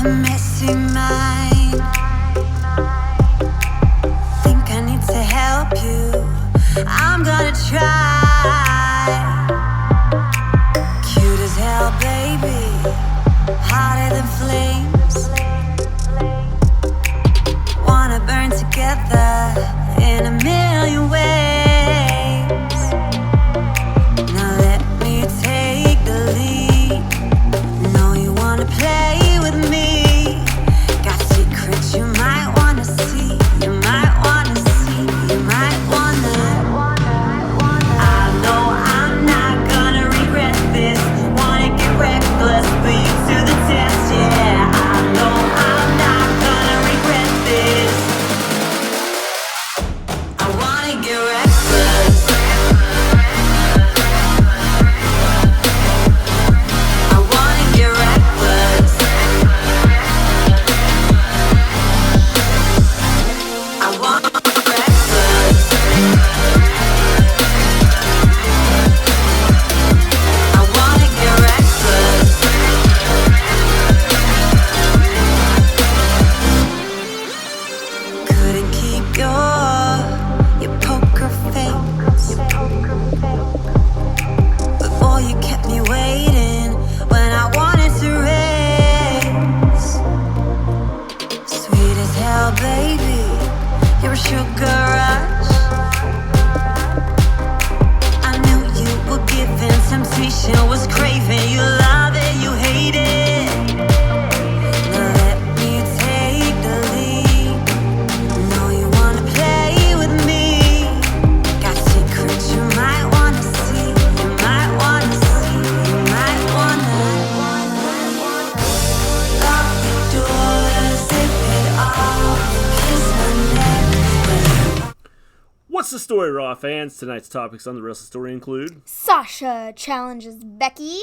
a messy mind. Think I need to help you. I'm gonna try. Cute as hell, baby. Hotter than flames. Wanna burn together in a million ways. Now let me take the lead. Know you wanna play with me. Got secrets you might wanna see. You might wanna see. You might wanna. I know I'm not gonna regret this. Wanna get reckless, put you to the test, yeah. I know I'm not gonna regret this. I wanna get reckless. I wanna get reckless. I wanna get reckless. I wanna get reckless. Couldn't keep your poker face. But boy, you kept me waiting when I wanted to race. Sweet as hell, baby. You're a sugar rush. I knew you were giving. Temptation was craving. You love it, you hate it. Now let me take the lead. Know you wanna play with me. Got secrets you might wanna see. You might wanna see. You might wanna. Lock the door, zip it off, kiss my neck. What's the story, Raw fans? Tonight's topics on the Wrestle Story include Sasha challenges Becky,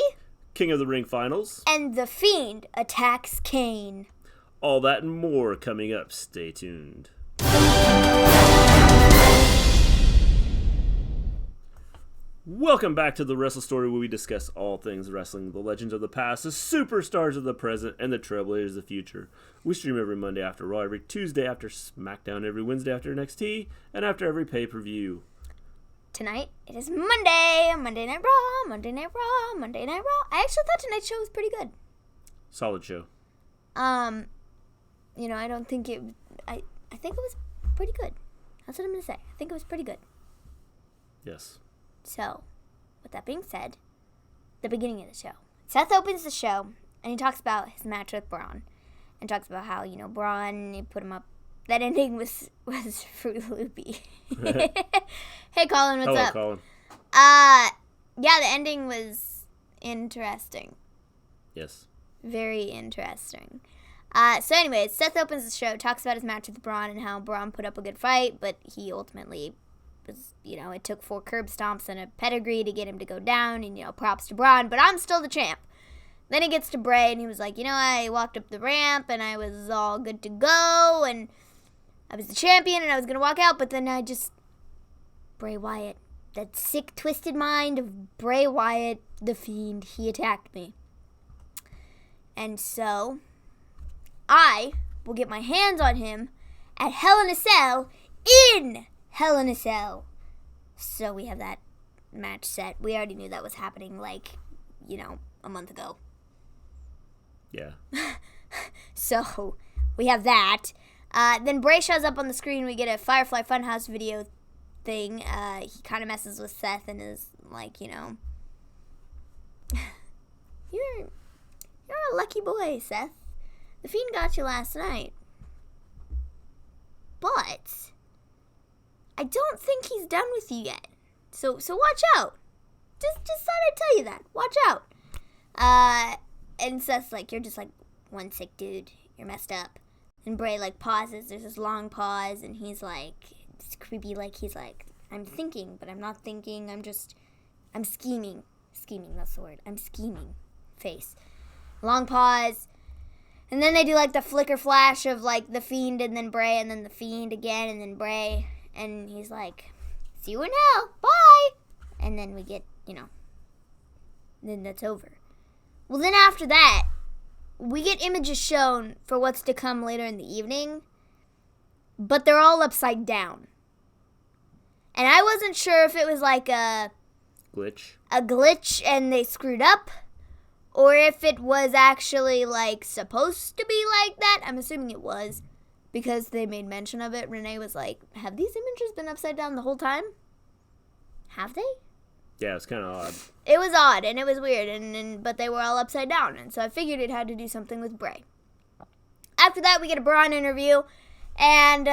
King of the Ring Finals. and The Fiend attacks Kane. All that and more coming up. Stay tuned. Welcome back to the Wrestle Story, where we discuss all things wrestling, the legends of the past, the superstars of the present, and the trailblazers of the future. We stream every Monday after Raw, every Tuesday after SmackDown, every Wednesday after NXT, and after every pay-per-view. Tonight, it is Monday. Monday Night Raw, Monday Night Raw, Monday Night Raw. I actually thought tonight's show was pretty good. Solid show. I don't think it... I think it was pretty good. That's what I'm going to say. I think it was pretty good. Yes. So, with that being said, the beginning of the show. Seth opens the show, and he talks about his match with Braun. And talks about how, Braun, he put him up. That ending was Fruit Loopy. Hey, Colin, what's up? Hello, Colin. Yeah, the ending was interesting. Yes. Very interesting. So anyways, Seth opens the show, talks about his match with Braun and how Braun put up a good fight, but he ultimately was, it took 4 curb stomps and a pedigree to get him to go down, and, props to Braun, but I'm still the champ. Then he gets to Bray, and he was like, I walked up the ramp, and I was all good to go, and I was the champion, and I was going to walk out, but then Bray Wyatt, that sick, twisted mind of Bray Wyatt, the Fiend, he attacked me. And so, I will get my hands on him at Hell in a Cell, in Hell in a Cell. So we have that match set. We already knew that was happening, a month ago. Yeah. So, we have that. Then Bray shows up on the screen. We get a Firefly Funhouse video thing. He kind of messes with Seth and is like, you're a lucky boy, Seth. The Fiend got you last night. But I don't think he's done with you yet. So watch out. Just thought I'd tell you that. Watch out. And Seth's like, you're just like one sick dude. You're messed up. And Bray pauses. There's this long pause, and he's like, it's creepy. He's like, I'm thinking, but I'm not thinking. I'm scheming. Scheming, that's the word. I'm scheming. Face. Long pause. And then they do the flicker flash of the Fiend and then Bray and then the Fiend again and then Bray. And he's like, see you in hell. Bye. And then we get, then that's over. Well, then after that, we get images shown for what's to come later in the evening, but they're all upside down. And I wasn't sure if it was like a glitch and they screwed up, or if it was actually like supposed to be like that. I'm assuming it was, because they made mention of it. Renee was like, have these images been upside down the whole time? Have they? Yeah, it's kind of odd. It was odd, and it was weird, but they were all upside down, and so I figured it had to do something with Bray. After that, we get a Braun interview, and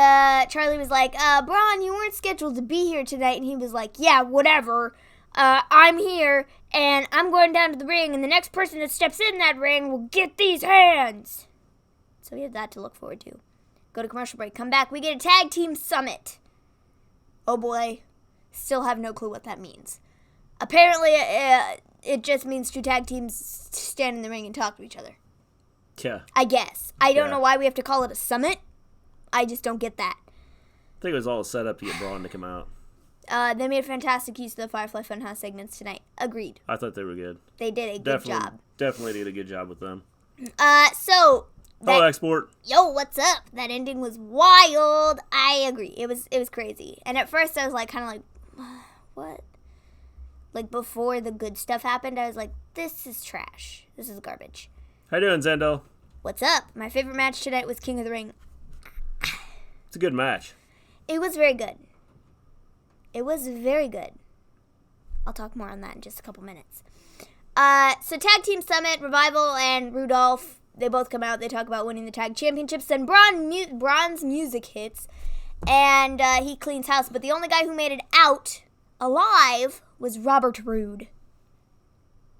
Charlie was like, Braun, you weren't scheduled to be here tonight, and he was like, yeah, whatever. I'm here, and I'm going down to the ring, and the next person that steps in that ring will get these hands. So we have that to look forward to. Go to commercial break, come back, we get a tag team summit. Oh boy, still have no clue what that means. Apparently, it just means two tag teams stand in the ring and talk to each other. Yeah. I guess. I don't know why we have to call it a summit. I just don't get that. I think it was all set up to get Braun to come out. They made fantastic use of the Firefly Funhouse segments tonight. Agreed. I thought they were good. They did a good job. Definitely did a good job with them. So... Hello, Export. Yo, what's up? That ending was wild. I agree. It was crazy. And at first I was like, kind of like, what? Like, before the good stuff happened, I was like, this is trash. This is garbage. How you doing, Zendo? What's up? My favorite match tonight was King of the Ring. It's a good match. It was very good. It was very good. I'll talk more on that in just a couple minutes. So Tag Team Summit, Revival, and Rudolph, they both come out. They talk about winning the tag championships. Then Braun's music hits, and he cleans house. But the only guy who made it out alive was Robert Roode.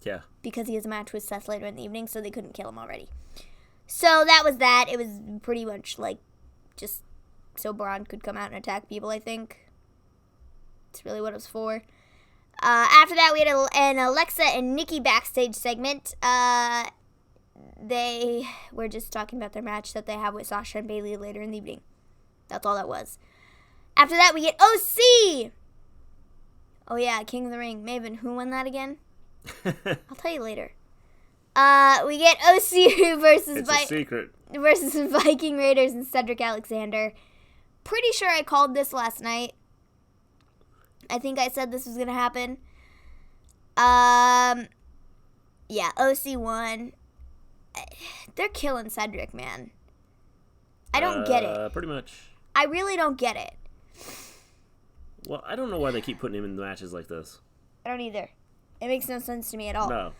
Yeah. Because he has a match with Seth later in the evening, so they couldn't kill him already. So that was that. It was pretty much like just so Braun could come out and attack people, I think. That's really what it was for. After that, we had an Alexa and Nikki backstage segment. They were just talking about their match that they have with Sasha and Bayley later in the evening. That's all that was. After that, we get OC! Oh yeah, King of the Ring. Maven, who won that again? I'll tell you later. We get OC versus versus Viking Raiders and Cedric Alexander. Pretty sure I called this last night. I think I said this was gonna happen. Yeah, OC won. They're killing Cedric, man. I don't get it. Pretty much. I really don't get it. Well, I don't know why they keep putting him in matches like this. I don't either. It makes no sense to me at all. No.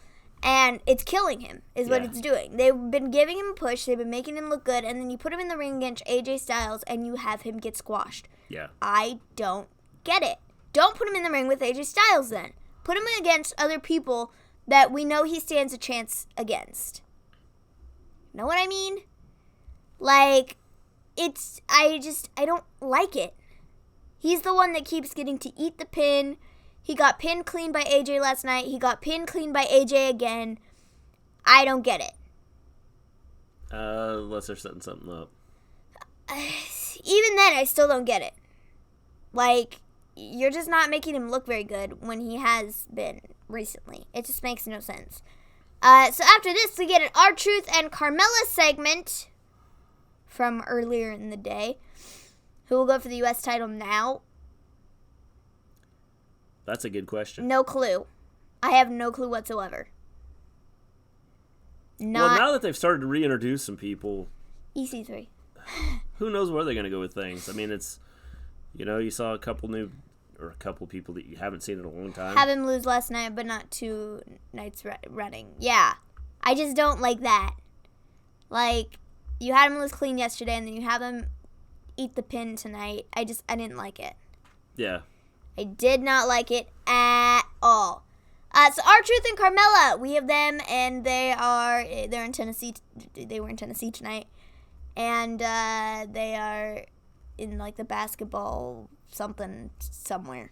And it's killing him, is what it's doing. They've been giving him a push. They've been making him look good. And then you put him in the ring against AJ Styles, and you have him get squashed. Yeah. I don't get it. Don't put him in the ring with AJ Styles, then. Put him against other people that we know he stands a chance against. Know what I mean? Like, I don't like it. He's the one that keeps getting to eat the pin. He got pinned clean by AJ last night. He got pinned clean by AJ again. I don't get it. Unless they're setting something up. Even then, I still don't get it. Like, you're just not making him look very good when he has been recently. It just makes no sense. So after this, we get an R-Truth and Carmella segment from earlier in the day. Who will go for the U.S. title now? That's a good question. No clue. I have no clue whatsoever. Well, now that they've started to reintroduce some people, EC3. Who knows where they're going to go with things? I mean, it's, you saw a couple people that you haven't seen in a long time. Have him lose last night, but not 2 nights running. Yeah. I just don't like that. Like, you had him lose clean yesterday, and then you have him eat the pin tonight. I didn't like it. Yeah. I did not like it at all. So R-Truth and Carmella, we have them, and they're in Tennessee. They were in Tennessee tonight, and they are in like the basketball somewhere.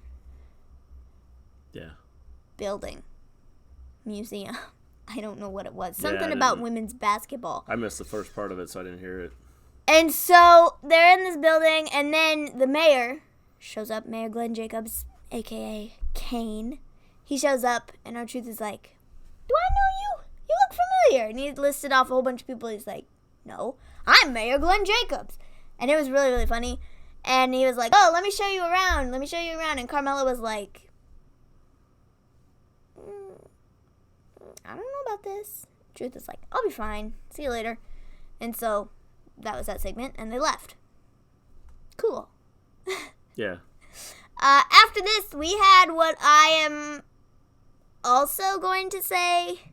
Yeah. Building. Museum. I don't know what it was. Something about women's basketball. I missed the first part of it, so I didn't hear it. And so they're in this building, and then the mayor shows up, Mayor Glenn Jacobs, a.k.a. Kane. He shows up, and R-Truth is like, do I know you? You look familiar. And he listed off a whole bunch of people. He's like, no, I'm Mayor Glenn Jacobs. And it was really, really funny. And he was like, oh, let me show you around. Let me show you around. And Carmella was like, I don't know about this. Truth is like, I'll be fine. See you later. And so that was that segment. And they left. Cool. Yeah. After this, we had what I am also going to say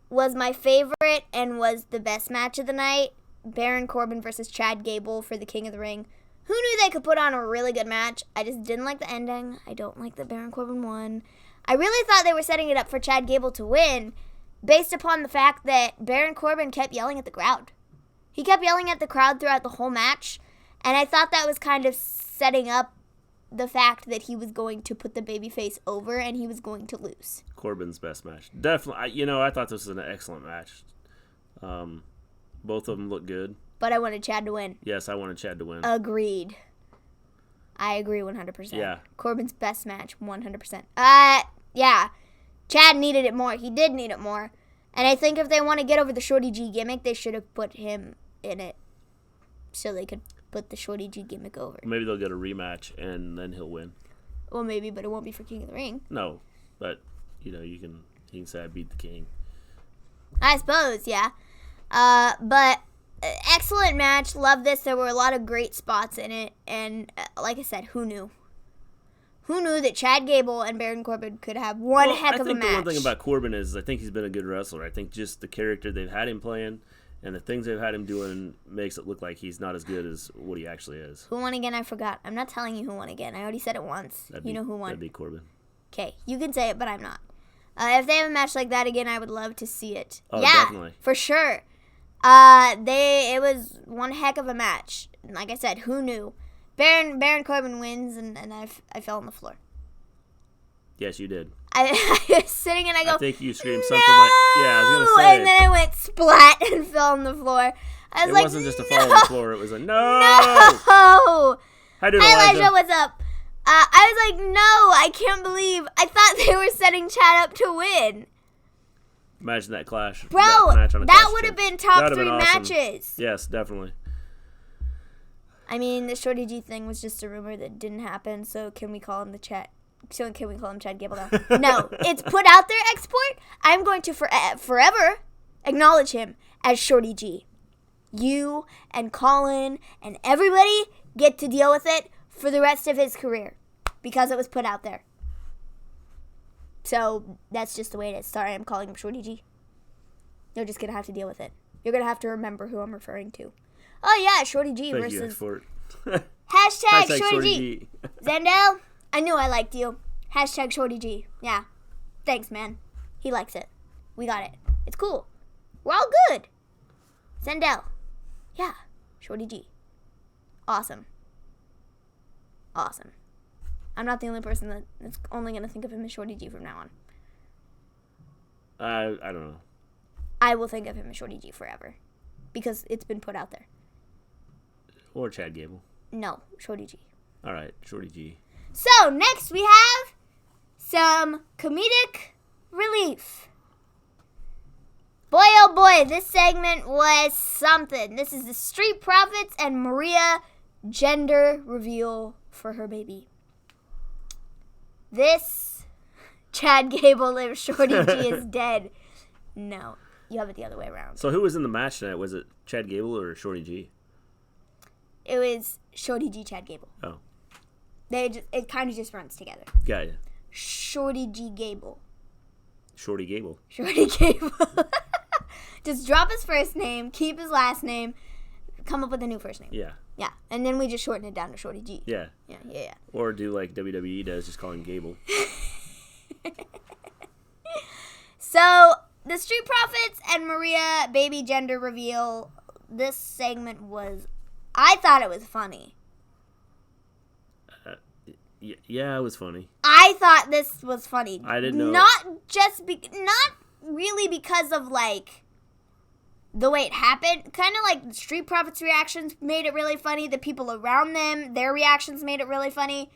was my favorite and was the best match of the night. Baron Corbin versus Chad Gable for the King of the Ring. Who knew they could put on a really good match? I just didn't like the ending. I don't like that Baron Corbin won. I really thought they were setting it up for Chad Gable to win based upon the fact that Baron Corbin kept yelling at the crowd. He kept yelling at the crowd throughout the whole match, and I thought that was kind of setting up the fact that he was going to put the babyface over and he was going to lose. Corbin's best match. Definitely. I thought this was an excellent match. Both of them look good. But I wanted Chad to win. Yes, I wanted Chad to win. Agreed. I agree 100%. Yeah. Corbin's best match, 100%. Yeah. Chad needed it more. He did need it more. And I think if they want to get over the Shorty G gimmick, they should have put him in it so they could put the Shorty G gimmick over. Maybe they'll get a rematch and then he'll win. Well, maybe, but it won't be for King of the Ring. No, but you can say I beat the king. I suppose, yeah. But excellent match. Love this. There were a lot of great spots in it, and like I said, who knew? Who knew that Chad Gable and Baron Corbin could have one heck of a match? I think the one thing about Corbin is I think he's been a good wrestler. I think just the character they've had him playing and the things they've had him doing makes it look like he's not as good as what he actually is. Who won again? I forgot. I'm not telling you who won again. I already said it once. You know who won. That'd be Corbin. Okay, you can say it, but I'm not. If they have a match like that again, I would love to see it. Oh, yeah, definitely. For sure. It was one heck of a match. Like I said, who knew? Baron Corbin wins, and I fell on the floor. Yes, you did. I was sitting and I go, I think you screamed no! something like, yeah, I was going to say. And then I went splat and fell on the floor. I was it like, wasn't just a no! fall on the floor. It was a no. No! How do Hi, Elijah, what's up? I was like, no, I can't believe. I thought they were setting Chad up to win. Imagine that clash. Bro, that would have been top 3 matches. Yes, definitely. I mean, the Shorty G thing was just a rumor that didn't happen, so can we call him Chad Gable now? No, it's put out there, export. I'm going to forever acknowledge him as Shorty G. You and Colin and everybody get to deal with it for the rest of his career because it was put out there. So that's just the way it is. Sorry, I'm calling him Shorty G. You're just going to have to deal with it. You're going to have to remember who I'm referring to. Oh, yeah, Shorty G Thank versus... you, Hashtag Shorty G. Zendel, I knew I liked you. Hashtag Shorty G. Yeah. Thanks, man. He likes it. We got it. It's cool. We're all good. Zendel. Yeah. Shorty G. Awesome. Awesome. I'm not the only person that's only going to think of him as Shorty G from now on. I don't know. I will think of him as Shorty G forever. Because it's been put out there. Or Chad Gable. No, Shorty G. All right, Shorty G. So, next we have some comedic relief. Boy, oh boy, this segment was something. This is the Street Profits and Maria gender reveal for her baby. This Chad Gable lives, Shorty G is dead. No, you have it the other way around. So who was in the match tonight? Was it Chad Gable or Shorty G? It was Shorty G, Chad Gable. Oh. It kind of just runs together. Got ya. Shorty G Gable. Shorty Gable. Shorty Gable. Just drop his first name, keep his last name, come up with a new first name. Yeah. Yeah, and then we just shorten it down to Shorty G. Yeah. Yeah. Or do like WWE does, just call him Gable. So, the Street Profits and Maria baby gender reveal. This segment was, I thought it was funny. Yeah, it was funny. I thought this was funny. I didn't know. Not really because of like the way it happened. Kind of like the Street Profits' reactions made it really funny. The people around them, their reactions made it really funny.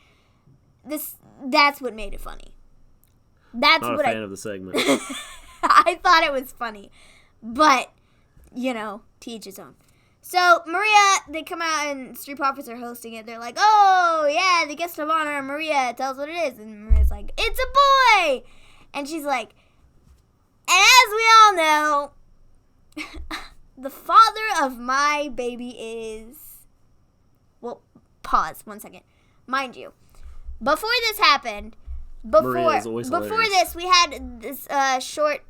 That's what made it funny. That's Not what a fan of the segment. I thought it was funny. But, to each his own. So, Maria, they come out and Street Profits are hosting it. They're like, oh, yeah, the guest of honor, Maria, tell us what it is. And Maria's like, it's a boy! And she's like, and as we all know, the father of my baby is... Well, pause 1 second. Mind you, before this happened, before this, we had this short...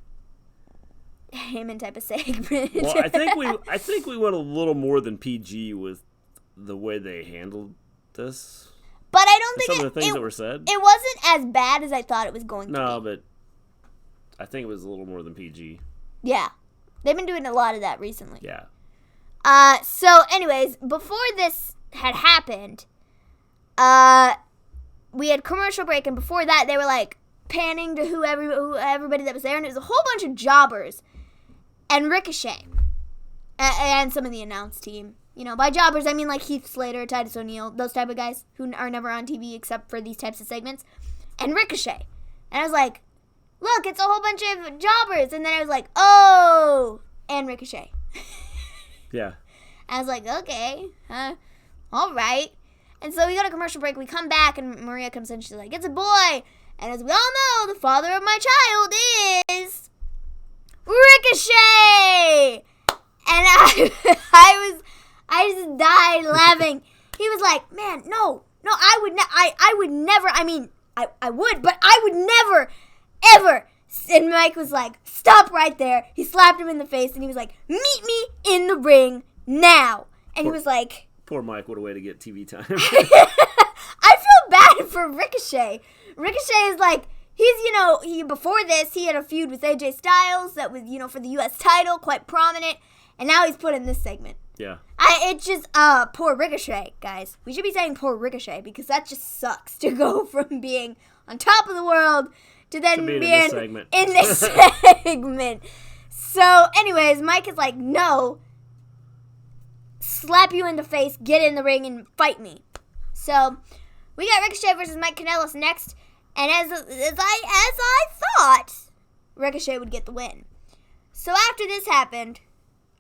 Heyman type of segment. Well, I think we went a little more than PG with the way they handled this. But I don't think some of the things that were said. It wasn't as bad as I thought it was going to be. No, but I think it was a little more than PG. Yeah, they've been doing a lot of that recently. Yeah. So, anyways, before this had happened, we had commercial break, and before that, they were like panning to everybody that was there, and it was a whole bunch of jobbers. And Ricochet. And some of the announce team. By jobbers, I mean like Heath Slater, Titus O'Neil, those type of guys who are never on TV except for these types of segments. And Ricochet. And I was like, look, it's a whole bunch of jobbers. And then I was like, oh, and Ricochet. Yeah. I was like, okay, all right. And so we go to commercial break. We come back, and Maria comes in. She's like, it's a boy. And as we all know, the father of my child is... Ricochet! And I just died laughing. He was like, man, no, I would never, I would, but I would never, ever. And Mike was like, stop right there. He slapped him in the face, and he was like, meet me in the ring now. And he was like... Poor Mike, what a way to get TV time. I feel bad for Ricochet. Ricochet is like... He's, before this, he had a feud with AJ Styles that was, for the U.S. title, quite prominent. And now he's put in this segment. Yeah. It's just, poor Ricochet, guys. We should be saying poor Ricochet because that just sucks to go from being on top of the world to then being in this segment. So, anyways, Mike is like, no. Slap you in the face, get in the ring, and fight me. So, we got Ricochet versus Mike Kanellis next. And as I thought, Ricochet would get the win. So after this happened,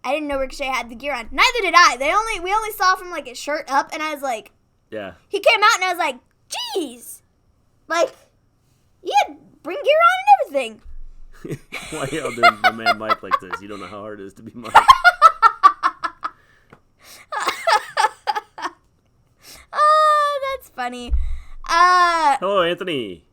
I didn't know Ricochet had the gear on. Neither did I. We only saw from like his shirt up, and I was like, yeah. He came out, and I was like, jeez, like, yeah, bring gear on and everything. Why y'all doing my man Mike like this? You don't know how hard it is to be Mike. Oh, that's funny. Hello, Anthony.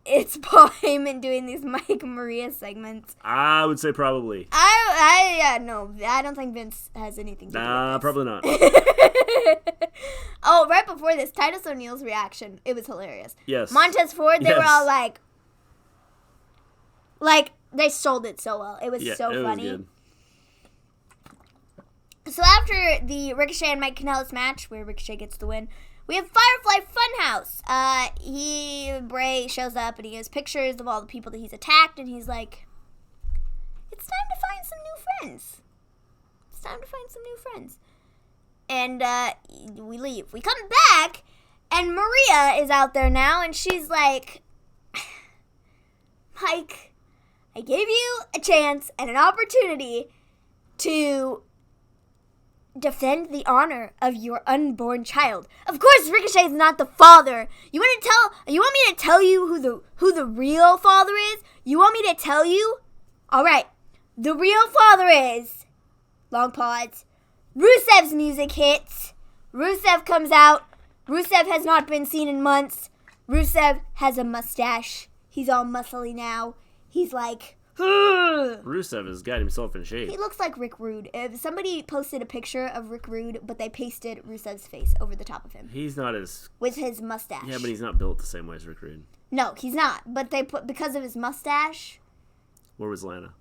It's Paul Heyman doing these Mike Maria segments. I would say probably. No, I don't think Vince has anything to do with this. Probably not. Oh, right before this, Titus O'Neil's reaction, it was hilarious. Yes. Montez Ford, they were all like, they sold it so well. It was so funny. Was good. So after the Ricochet and Mike Kanellis match, where Ricochet gets the win, we have Firefly Funhouse. Bray shows up and he has pictures of all the people that he's attacked, and he's like, it's time to find some new friends. And we leave. We come back, and Maria is out there now, and she's like, Mike, I gave you a chance and an opportunity to defend the honor of your unborn child. Of course, Ricochet's not the father. You want me to tell you who the real father is? You want me to tell you? All right. The real father is, long pause, Rusev's music hits. Rusev comes out. Rusev has not been seen in months. Rusev has a mustache. He's all muscly now. He's like, Rusev has got himself in shape. he looks like Rick Rude. If somebody posted a picture of Rick Rude, but they pasted Rusev's face over the top of him. He's not as... With his mustache. Yeah, but he's not built the same way as Rick Rude. No, he's not. But they put, because of his mustache. Where was Lana?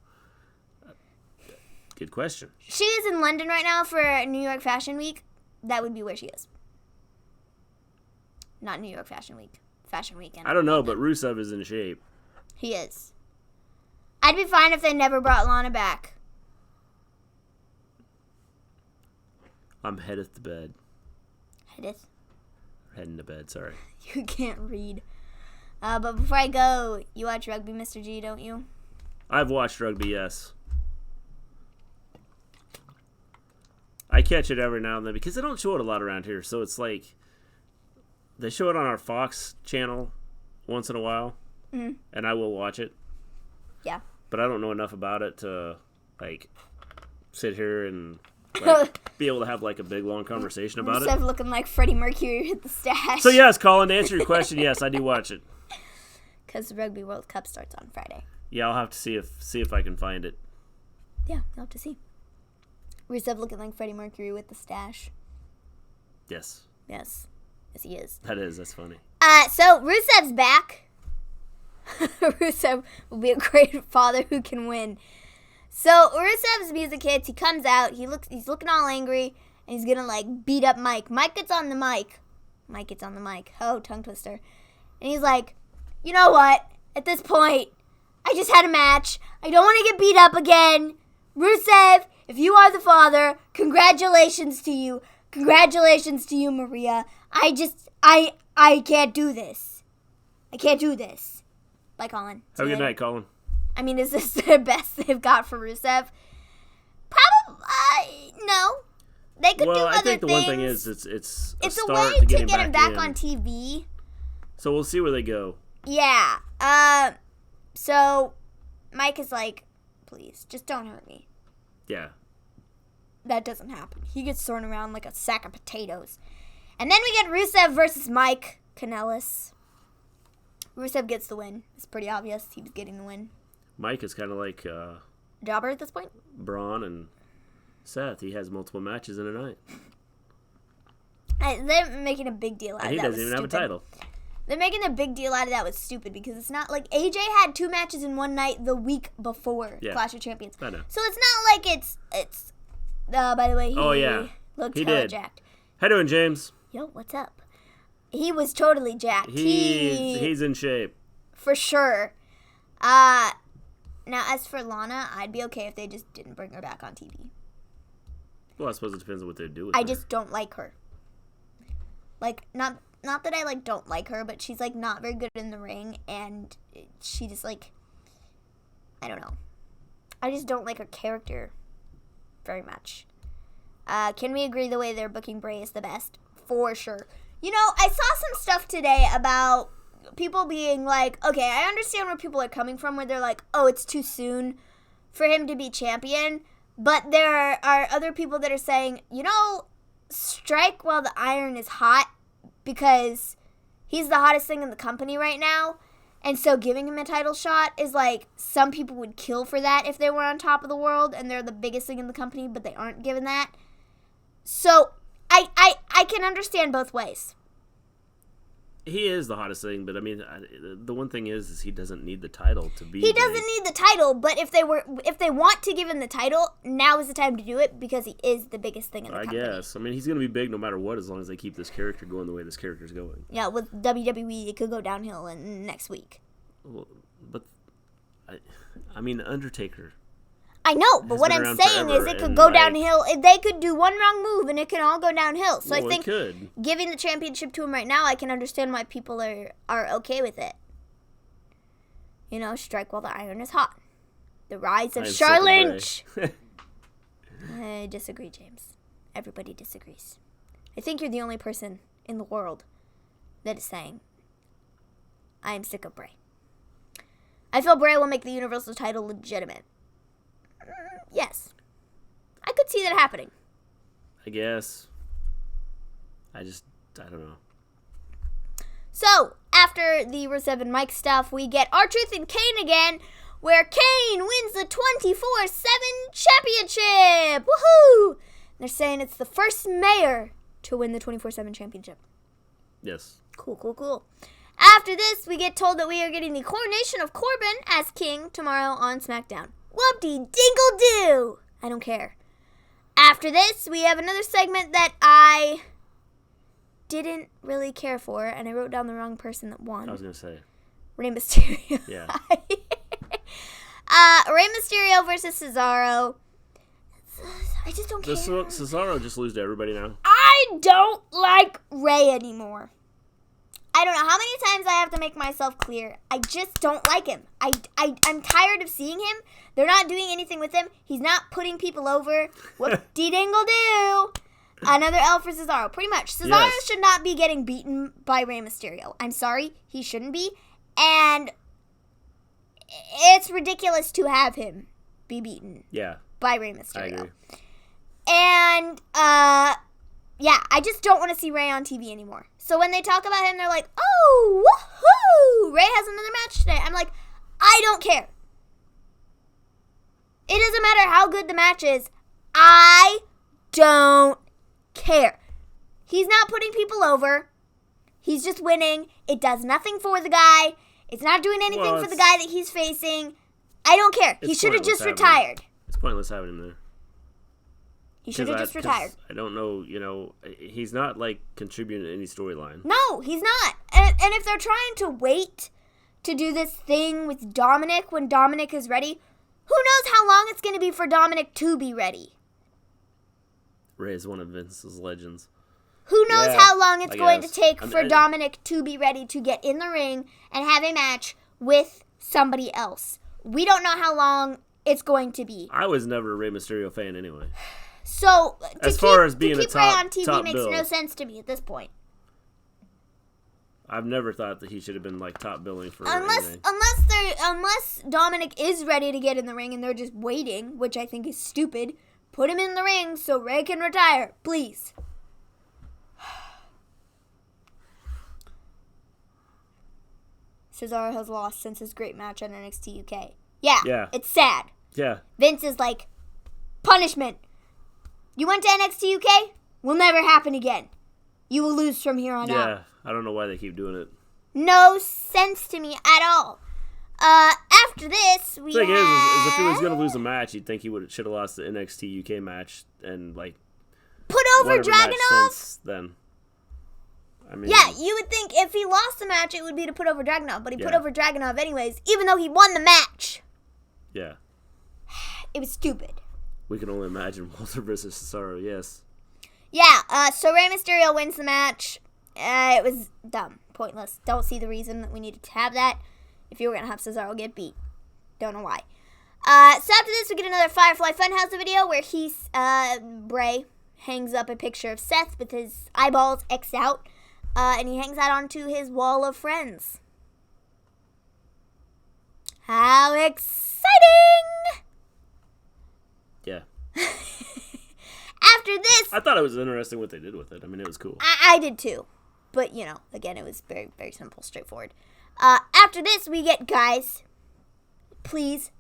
Good question. She is in London right now for New York Fashion Week. That would be where she is. Not New York Fashion Week. Fashion Weekend. I don't know, but Rusev is in shape. He is. I'd be fine if they never brought Lana back. I'm headed to bed. Heading to bed, sorry. You can't read. But before I go, you watch rugby, Mr. G, don't you? I've watched rugby, yes. I catch it every now and then because they don't show it a lot around here. So it's like they show it on our Fox channel once in a while, and I will watch it. Yeah. But I don't know enough about it to like sit here and like, be able to have like a big long conversation about Instead it. of looking like Freddie Mercury with the stash. So yes, Colin, to answer your question, yes, I do watch it. Because the Rugby World Cup starts on Friday. Yeah, I'll have to see if I can find it. Yeah, you'll have to see. Rusev looking like Freddie Mercury with the stash. Yes. Yes. Yes, he is. That's funny. So Rusev's back. Rusev will be a great father who can win. So Rusev's music hits. He comes out. He's looking all angry, and he's gonna like beat up Mike. Mike gets on the mic. Oh, tongue twister. And he's like, you know what? At this point, I just had a match. I don't want to get beat up again. Rusev, if you are the father, congratulations to you. Congratulations to you, Maria. I can't do this. I can't do this. Bye, Colin. Have a good night, Colin. I mean, is this the best they've got for Rusev? Probably, no. They could do other things. Well, I think the one thing is it's a way to get him him back on TV. So we'll see where they go. Yeah. So Mike is like, please, just don't hurt me. Yeah. That doesn't happen. He gets thrown around like a sack of potatoes. And then we get Rusev versus Mike Kanellis. Rusev gets the win. It's pretty obvious he was getting the win. Mike is kind of like Jobber at this point? Braun and Seth. He has multiple matches in a night. They're making a big deal out of that. And he doesn't even have a title. They're making a big deal out of that was stupid because it's not like AJ had 2 matches in one night the week before Clash of Champions. I know. So it's not like it's by the way, he looked hella jacked. How doing, James? Yo, what's up? He was totally jacked. He's in shape. For sure. Now, as for Lana, I'd be okay if they just didn't bring her back on TV. Well, I suppose it depends on what they do with her. I just don't like her. Like, not that I, like, don't like her, but she's, like, not very good in the ring, and she just, like, I don't know. I just don't like her character very much. Can we agree the way they're booking Bray is the best? For sure. You know, I saw some stuff today about people being like, okay, I understand where people are coming from, where they're like, oh, it's too soon for him to be champion, but there are other people that are saying, you know, strike while the iron is hot, because he's the hottest thing in the company right now, and so giving him a title shot is like, some people would kill for that if they were on top of the world, and they're the biggest thing in the company, but they aren't given that. So, I can understand both ways. He is the hottest thing, but I mean, the one thing is he doesn't need the title to be. He doesn't need the title, but if they want to give him the title, now is the time to do it because he is the biggest thing in the company. I guess. I mean, he's going to be big no matter what, as long as they keep this character going the way this character's going. Yeah, with WWE, it could go downhill next week. Well, but I mean, Undertaker. I know, but what I'm saying is it could go downhill. They could do one wrong move and it can all go downhill. So I think giving the championship to him right now, I can understand why people are okay with it. You know, strike while the iron is hot. The rise of Charlotte. I disagree, James. Everybody disagrees. I think you're the only person in the world that is saying, I am sick of Bray. I feel Bray will make the Universal title legitimate. Yes. I could see that happening. I guess. I don't know. So, after the Rusev and Mike stuff, we get R-Truth and Kane again, where Kane wins the 24/7 championship! Woohoo! They're saying it's the first mayor to win the 24/7 championship. Yes. Cool. After this, we get told that we are getting the coronation of Corbin as king tomorrow on SmackDown. Whoop-de-dingle-doo! I don't care. After this, we have another segment that I didn't really care for, and I wrote down the wrong person that won. I was going to say. Rey Mysterio. Yeah. Rey Mysterio versus Cesaro. I just don't care. Cesaro just lose to everybody now. I don't like Rey anymore. I don't know how many times I have to make myself clear. I just don't like him. I'm tired of seeing him. They're not doing anything with him. He's not putting people over. Whoop-de-dingle do. Another L for Cesaro. Pretty much. Cesaro should not be getting beaten by Rey Mysterio. I'm sorry. He shouldn't be. And it's ridiculous to have him be beaten by Rey Mysterio. I agree. And, yeah, I just don't want to see Rey on TV anymore. So when they talk about him, they're like, oh, woohoo, Rey has another match today. I'm like, I don't care. It doesn't matter how good the match is. I don't care. He's not putting people over. He's just winning. It does nothing for the guy. It's not doing anything for the guy that he's facing. I don't care. He should have just retired. It's pointless having him there. He should have just retired. I don't know, he's not, contributing to any storyline. No, he's not. And if they're trying to wait to do this thing with Dominic when Dominic is ready, who knows how long it's going to be for Dominic to be ready? Ray is one of Vince's legends. Who knows how long it's going to take for Dominic to be ready to get in the ring and have a match with somebody else? We don't know how long it's going to be. I was never a Rey Mysterio fan anyway. So, as far as being a top, Ray on TV makes bill, no sense to me at this point. I've never thought that he should have been top billing for unless Dominic is ready to get in the ring and they're just waiting, which I think is stupid. Put him in the ring so Ray can retire, please. Cesaro has lost since his great match on NXT UK. Yeah. It's sad. Yeah. Vince is like, punishment. You went to NXT UK? Will never happen again. You will lose from here on out. Yeah, I don't know why they keep doing it. No sense to me at all. After this, we The thing is if he was going to lose a match, you'd think he should have lost the NXT UK match and, put over Dragunov? Then. I mean, yeah, you would think if he lost the match, it would be to put over Dragunov, but he put over Dragunov anyways, even though he won the match. Yeah. It was stupid. We can only imagine Walter versus Cesaro, yes. Yeah, so Rey Mysterio wins the match. It was dumb, pointless. Don't see the reason that we needed to have that if you were going to have Cesaro get beat. Don't know why. So after this, we get another Firefly Funhouse video where Bray hangs up a picture of Seth with his eyeballs X'd out, and he hangs that onto his wall of friends. How exciting! Yeah. After this... I thought it was interesting what they did with it. I mean, it was cool. I did too. But, again, it was very, very simple, straightforward. After this, we get, guys, please,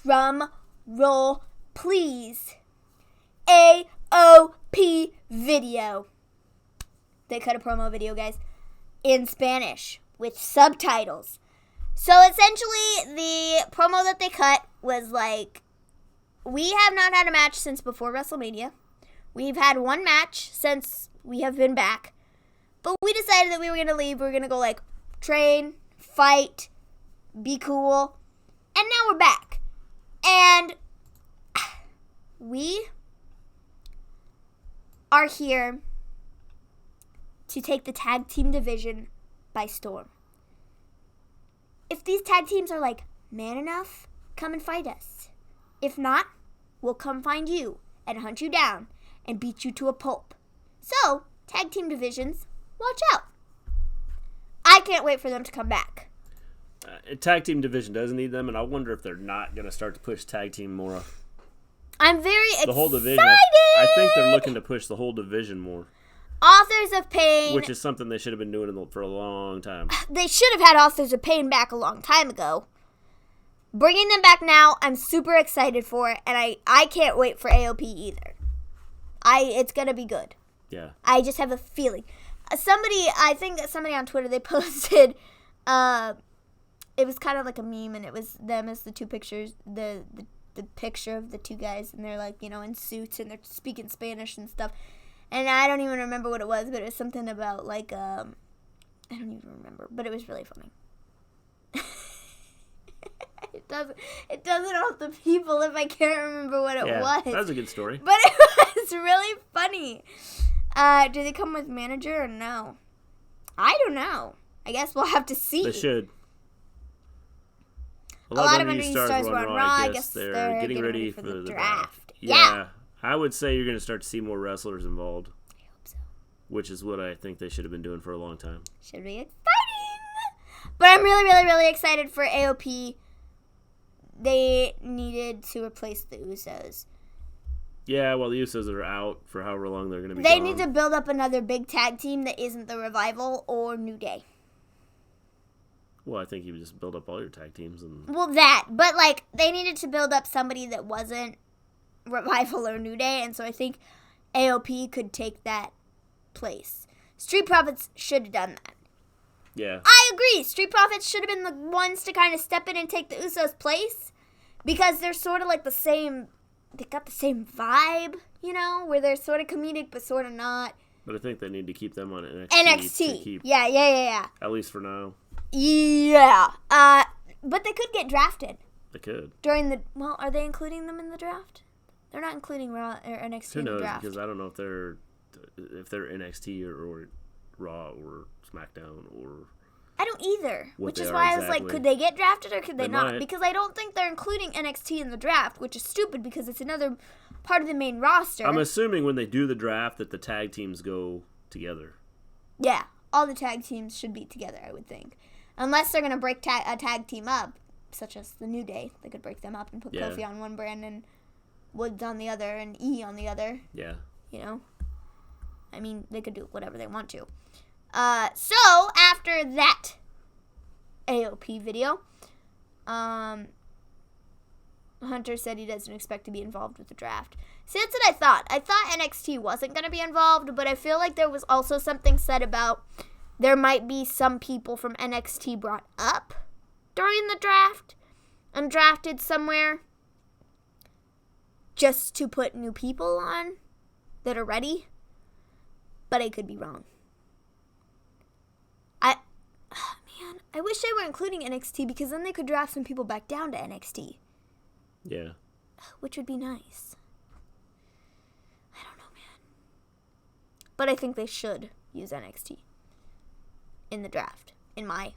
drum roll, please, AOP video. They cut a promo video, guys, in Spanish with subtitles. So, essentially, the promo that they cut was we have not had a match since before WrestleMania. We've had one match since we have been back. But we decided that we were going to leave. We were going to go, train, fight, be cool. And now we're back. And we are here to take the tag team division by storm. If these tag teams are, man enough, come and fight us. If not, we'll come find you and hunt you down and beat you to a pulp. So, tag team divisions, watch out. I can't wait for them to come back. Tag team division doesn't need them, and I wonder if they're not going to start to push tag team more. I'm very excited. The whole division. I think they're looking to push the whole division more. Authors of Pain. Which is something they should have been doing for a long time. They should have had Authors of Pain back a long time ago. Bringing them back now, I'm super excited for it, and I can't wait for AOP either. It's going to be good. Yeah. I just have a feeling. I think somebody on Twitter, they posted, it was kind of like a meme, and it was them as the two pictures, the picture of the two guys, and they're in suits, and they're speaking Spanish and stuff. And I don't even remember what it was, but it was something about, I don't even remember, but it was really funny. It doesn't help the people if I can't remember what it was. That was a good story. But it was really funny. Do they come with manager or no? I don't know. I guess we'll have to see. They should. A lot of Underneath Stars were on Raw. I guess they're getting ready for the draft. Yeah. I would say you're going to start to see more wrestlers involved. I hope so. Which is what I think they should have been doing for a long time. Should be exciting. But I'm really, really, really excited for AOP. They needed to replace the Usos. Yeah, well, the Usos are out for however long they're going to be They gone. need to build up another big tag team that isn't the Revival or New Day. Well, I think you would just build up all your tag teams. Well, that. But, like, they needed to build up somebody that wasn't Revival or New Day. And so I think AOP could take that place. Street Profits should have done that. Yeah. I agree. Street Profits should have been the ones to kind of step in and take the Usos' place. Because they're sort of like the same. They got the same vibe, you know, where they're sort of comedic but sort of not. But I think they need to keep them on NXT. NXT. Yeah. At least for now. Yeah. But they could get drafted. They could. Well, are they including them in the draft? They're not including Raw or NXT Who in the knows? draft. Because I don't know if they're NXT or Raw or SmackDown or. I don't either. What Which they is are why I was exactly. like, could they get drafted or could they not? might. Because I don't think they're including NXT in the draft, which is stupid because it's another part of the main roster. I'm assuming when they do the draft that the tag teams go together. Yeah, all the tag teams should be together, I would think. Unless they're going to break a tag team up, such as the New Day. They could break them up and put Kofi on one brand and Woods on the other and E on the other. Yeah. You know? I mean, they could do whatever they want to. So, after that AOP video, Hunter said he doesn't expect to be involved with the draft. See, that's what I thought. I thought NXT wasn't going to be involved, but I feel like there was also something said about there might be some people from NXT brought up during the draft and drafted somewhere just to put new people on that are ready. But I could be wrong. I wish they were including NXT because then they could draft some people back down to NXT. Yeah. Which would be nice. I don't know, man. But I think they should use NXT in the draft. In my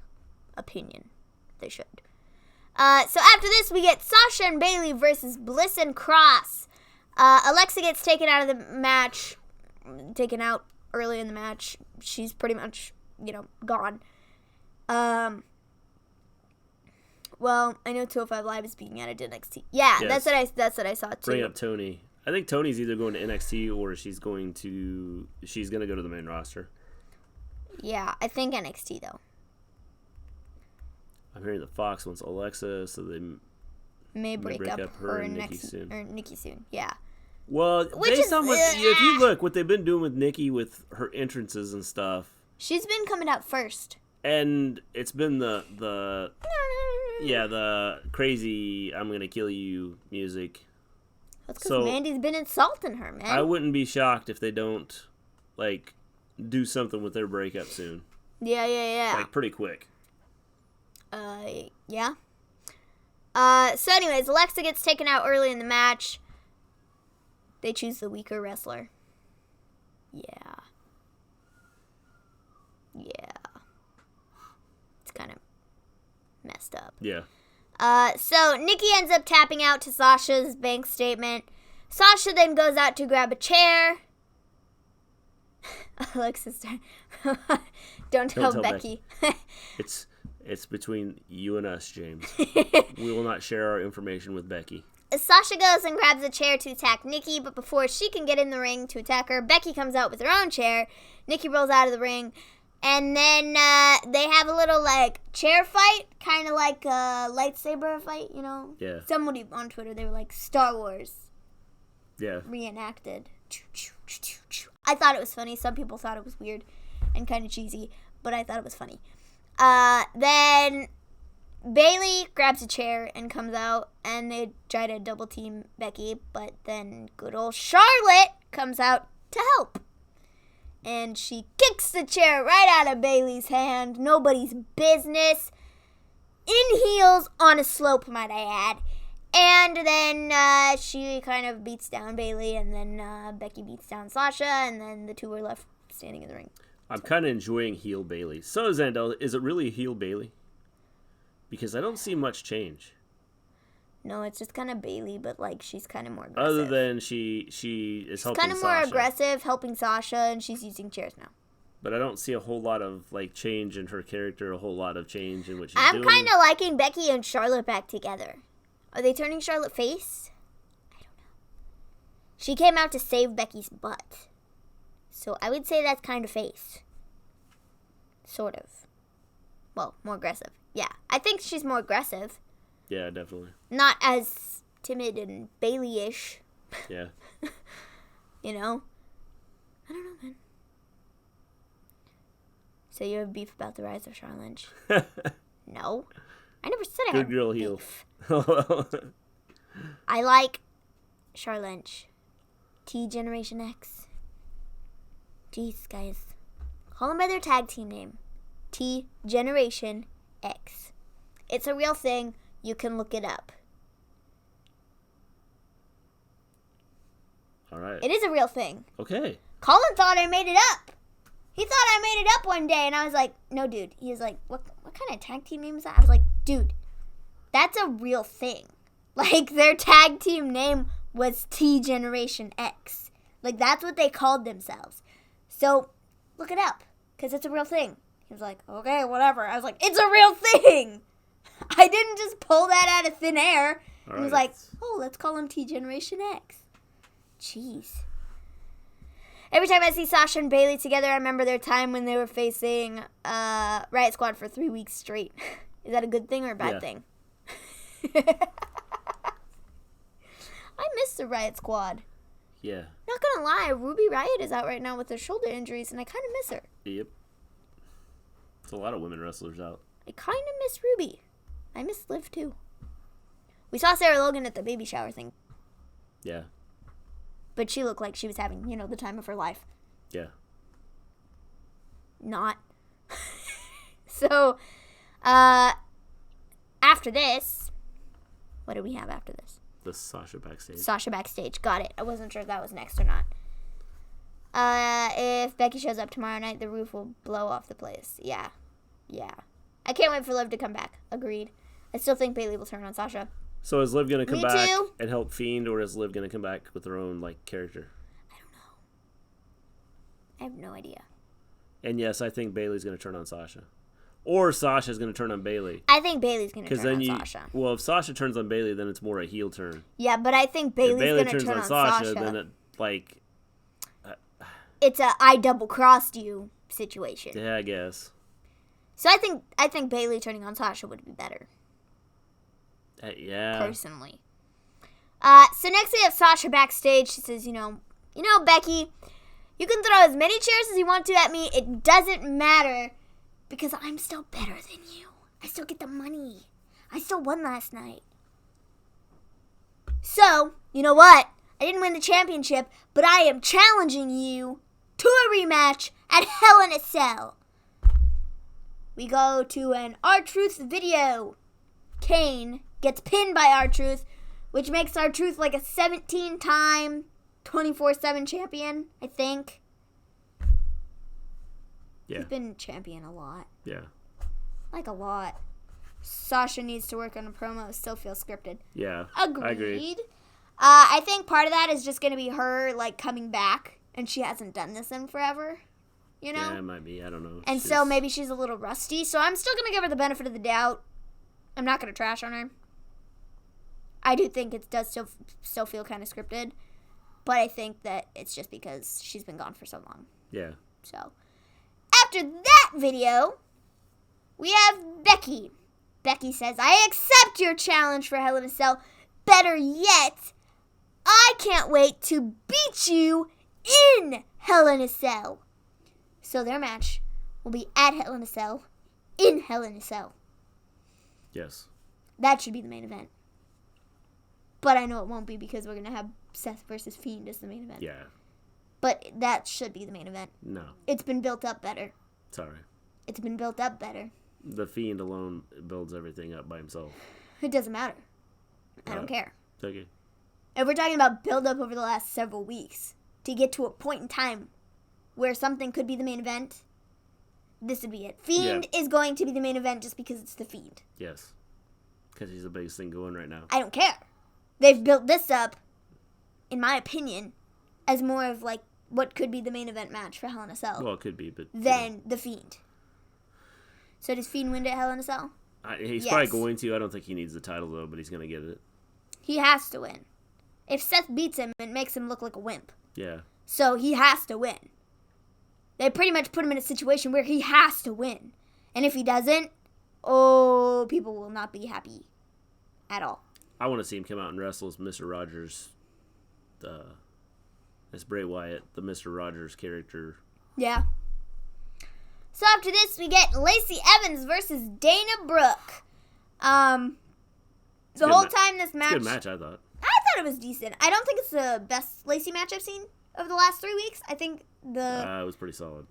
opinion, they should. So after this, we get Sasha and Bayley versus Bliss and Cross. Alexa gets taken out of the match. Taken out early in the match. She's pretty much, gone. Well, I know 205 Live is being added to NXT. Yeah, Yes. that's what I saw too. Bring up Tony. I think Tony's either going to NXT or she's going to go to the main roster. Yeah, I think NXT though. I'm hearing that Fox wants Alexa, so they May break up her and next Nikki soon. Or Nikki soon. Yeah. Well, Which based is, on if you look what they've been doing with Nikki with her entrances and stuff, she's been coming out first. and it's been the crazy "I'm gonna kill you" music. That's because Mandy's been insulting her, man. I wouldn't be shocked if they don't do something with their breakup soon. Yeah. Pretty quick. Yeah. So anyways, Alexa gets taken out early in the match. They choose the weaker wrestler. Yeah. It's kind of messed up. Yeah. So Nikki ends up tapping out to Sasha's bank statement. Sasha then goes out to grab a chair. Alexa's Don't tell Becky. It's between you and us, James. We will not share our information with Becky. Sasha goes and grabs a chair to attack Nikki, but before she can get in the ring to attack her, Becky comes out with her own chair. Nikki rolls out of the ring, and then they have a little chair fight, kind of like a lightsaber fight, Yeah. Somebody on Twitter, they were like Star Wars Yeah. reenacted. I thought it was funny. Some people thought it was weird and kind of cheesy, but I thought it was funny. Then Bayley grabs a chair and comes out, and they try to double team Becky, but then good old Charlotte comes out to help. And she kicks the chair right out of Bayley's hand. Nobody's business. In heels on a slope, might I add. And then she kind of beats down Bayley, and then Becky beats down Sasha, and then the two are left standing in the ring. I'm kind of enjoying heel Bailey. So is Zandel. Is it really heel Bailey? Because I don't see much change. No, it's just kind of Bailey, but like she's kind of more aggressive. Other than she is she's helping kind of Sasha. more aggressive, helping Sasha, and she's using chairs now. But I don't see a whole lot of like change in her character, a whole lot of change in what she's doing. I'm kind of liking Becky and Charlotte back together. Are they turning Charlotte face? I don't know. She came out to save Becky's butt. So I would say that's kind of face. Sort of. Well, more aggressive. Yeah, I think she's more aggressive. Yeah, definitely. Not as timid and Bailey-ish. Yeah. You know? I don't know, man. So you have beef about the rise of Charlotte? No. I never said I had Good girl beef. heel. I like Charlotte. T Generation X. Jeez, guys. Call them by their tag team name. T Generation X. It's a real thing. You can look it up. All right. It is a real thing. Okay. Colin thought I made it up. He thought I made it up one day, and I was like, no, dude. He was like, what kind of tag team name is that? I was like, dude, that's a real thing. Like, their tag team name was T Generation X. Like, that's what they called themselves. So, look it up, because it's a real thing. He was like, okay, whatever. I was like, it's a real thing. I didn't just pull that out of thin air. All He was right. like, oh, let's call him T Generation X. Jeez. Every time I see Sasha and Bailey together, I remember their time when they were facing Riot Squad for 3 weeks straight. Is that a good thing or a bad thing? I miss the Riot Squad. Yeah. Not gonna lie, Ruby Riot is out right now with her shoulder injuries, and I kind of miss her. Yep. There's a lot of women wrestlers out. I kind of miss Ruby. I miss Liv too. We saw Sarah Logan at the baby shower thing, Yeah. but she looked like she was having, the time of her life. Yeah. Not. So, after this, what do we have after this? The Sasha backstage. Sasha backstage. Got it. I wasn't sure if that was next or not. If Becky shows up tomorrow night, the roof will blow off the place. Yeah. I can't wait for Liv to come back. Agreed. I still think Bailey will turn on Sasha. So is Liv going to come Me back too. and help Fiend, or is Liv going to come back with her own character? I don't know. I have no idea. And yes, I think Bailey's going to turn on Sasha. Or Sasha's going to turn on Bailey. I think Bailey's going to turn on Sasha. Well, if Sasha turns on Bailey, then it's more a heel turn. Yeah, but I think Bailey's going to turn on Sasha. Then it, it's a I double crossed you situation. Yeah, I guess. So I think Bailey turning on Sasha would be better. Yeah. Personally. So next we have Sasha backstage. She says, Becky, you can throw as many chairs as you want to at me. It doesn't matter because I'm still better than you. I still get the money. I still won last night. So, you know what? I didn't win the championship, but I am challenging you to a rematch at Hell in a Cell. We go to an R-Truth video. Kane gets pinned by R-Truth, which makes R-Truth like a 17-time 24/7 champion, I think. Yeah. He's been champion a lot. Yeah. Like a lot. Sasha needs to work on a promo. It still feels scripted. Yeah. Agreed. I agree. I think part of that is just going to be her, coming back, and she hasn't done this in forever. Yeah, it might be. I don't know. And so maybe she's a little rusty. So I'm still going to give her the benefit of the doubt. I'm not going to trash on her. I do think it does still feel kind of scripted. But I think that it's just because she's been gone for so long. Yeah. So after that video, we have Becky. Becky says, I accept your challenge for Hell in a Cell. Better yet, I can't wait to beat you in Hell in a Cell. So their match will be at Hell in a Cell, in Hell in a Cell. Yes. That should be the main event. But I know it won't be because we're going to have Seth versus Fiend as the main event. Yeah. But that should be the main event. No. It's been built up better. Sorry. It's been built up better. The Fiend alone builds everything up by himself. It doesn't matter. I don't care. Okay. And we're talking about build up over the last several weeks to get to a point in time where something could be the main event. this would be it. Fiend is going to be the main event just because it's the Fiend. Yes. Because he's the biggest thing going right now. I don't care. They've built this up, in my opinion, as more of like what could be the main event match for Hell in a Cell. Well, it could be, but... Than the Fiend. So does Fiend win at Hell in a Cell? He's probably going to. I don't think he needs the title, though, but he's going to get it. He has to win. If Seth beats him, it makes him look like a wimp. Yeah. So he has to win. They pretty much put him in a situation where he has to win. And if he doesn't, people will not be happy at all. I want to see him come out and wrestle as Mr. Rogers. As Bray Wyatt, the Mr. Rogers character. Yeah. So after this, we get Lacey Evans versus Dana Brooke. The whole time this match... It's a good match, I thought. I thought it was decent. I don't think it's the best Lacey match I've seen over the last 3 weeks. I think It was pretty solid.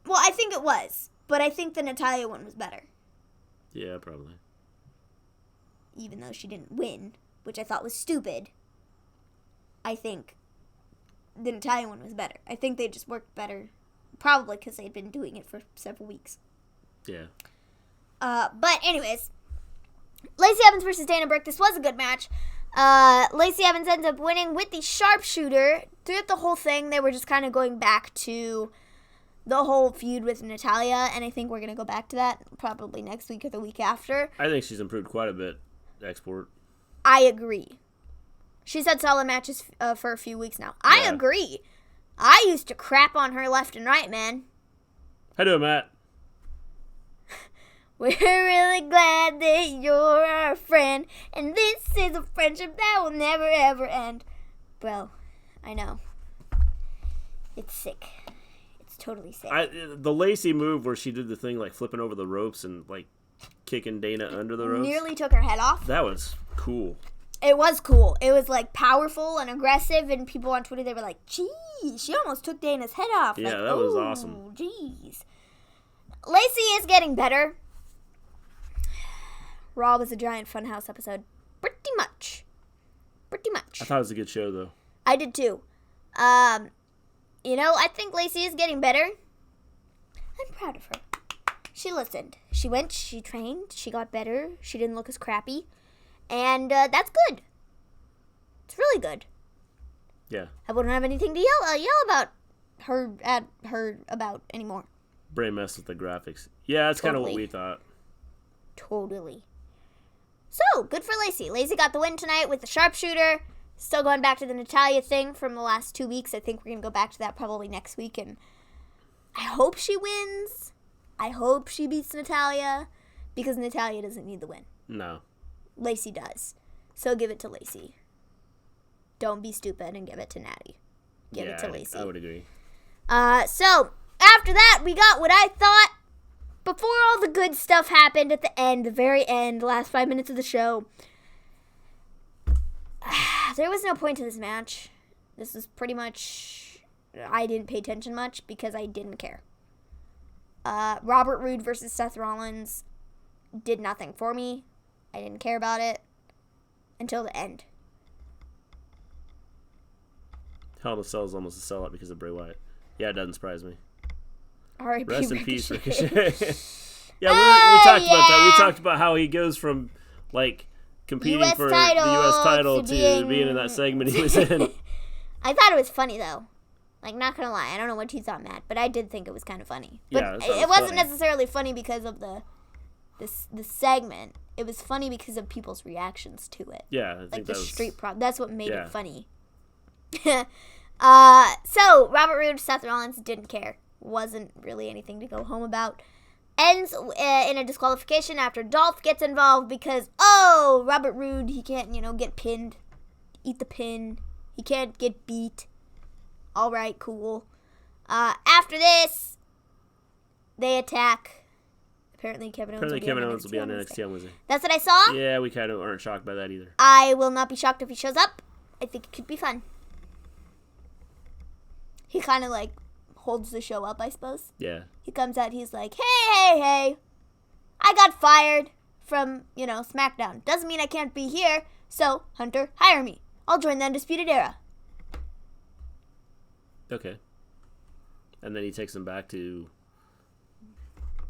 Well, I think it was. But I think the Natalya one was better. Yeah, probably. Even though she didn't win, which I thought was stupid. I think the Natalya one was better. I think they just worked better. Probably because they'd been doing it for several weeks. Yeah. But anyways, Lacey Evans versus Dana Brooke. This was a good match. Lacey Evans ends up winning with the sharpshooter. Throughout the whole thing, they were just kind of going back to the whole feud with Natalya, and I think we're going to go back to that probably next week or the week after. I think she's improved quite a bit, Export. I agree. She's had solid matches for a few weeks now. I agree. I used to crap on her left and right, man. How you doing, Matt? We're really glad that you're our friend, and this is a friendship that will never, ever end. Bro, I know. It's sick. It's totally sick. The Lacey move where she did the thing like flipping over the ropes and like kicking Dana under the ropes. Nearly took her head off. That was cool. It was cool. It was like powerful and aggressive, and people on Twitter, they were like, geez, she almost took Dana's head off. Yeah, like, that was awesome. Jeez. Lacey is getting better. Raw was a giant funhouse episode. Pretty much. I thought it was a good show, though. I did too. I think Lacey is getting better. I'm proud of her. She listened. She went, she trained, she got better, she didn't look as crappy. And that's good. It's really good. Yeah. I wouldn't have anything to yell about her about anymore. Bray messed with the graphics. Yeah, that's kind of what we thought. Totally. So, good for Lacey. Lacey got the win tonight with the sharpshooter. Still going back to the Natalya thing from the last 2 weeks. I think we're going to go back to that probably next week. And I hope she wins. I hope she beats Natalya. Because Natalya doesn't need the win. No. Lacey does. So give it to Lacey. Don't be stupid and give it to Natty. Give it to Lacey. I would agree. So, after that, we got what I thought before all the good stuff happened at the end, the very end, the last 5 minutes of the show. There was no point to this match. This is pretty much... I didn't pay attention much because I didn't care. Robert Roode versus Seth Rollins did nothing for me. I didn't care about it until the end. Hell in a Cell is almost a sellout because of Bray Wyatt. Yeah, it doesn't surprise me. R.I.P. Rest in peace, Ricochet. Ricochet. Yeah, we talked about that. We talked about how he goes from, like, competing US for title the U.S. title to being in that segment he was in. I thought it was funny, though. Like, not gonna lie. I don't know what you thought, Matt, but I did think it was kind of funny. But Yeah, it wasn't necessarily funny because of the segment. It was funny because of people's reactions to it. Yeah, I think like that the was... street prop. That's what made it funny. So, Robert Roode, Seth Rollins didn't care. Wasn't really anything to go home about. Ends in a disqualification after Dolph gets involved because, Robert Roode, he can't, get pinned. Eat the pin. He can't get beat. All right, cool. After this, they attack. Apparently, Kevin Owens will be on NXT on Wednesday. That's what I saw. Yeah, we kind of aren't shocked by that either. I will not be shocked if he shows up. I think it could be fun. He kind of, holds the show up, I suppose. Yeah. He comes out, he's like, hey, I got fired from, SmackDown. Doesn't mean I can't be here, so, Hunter, hire me. I'll join the Undisputed Era. Okay. And then he takes him back to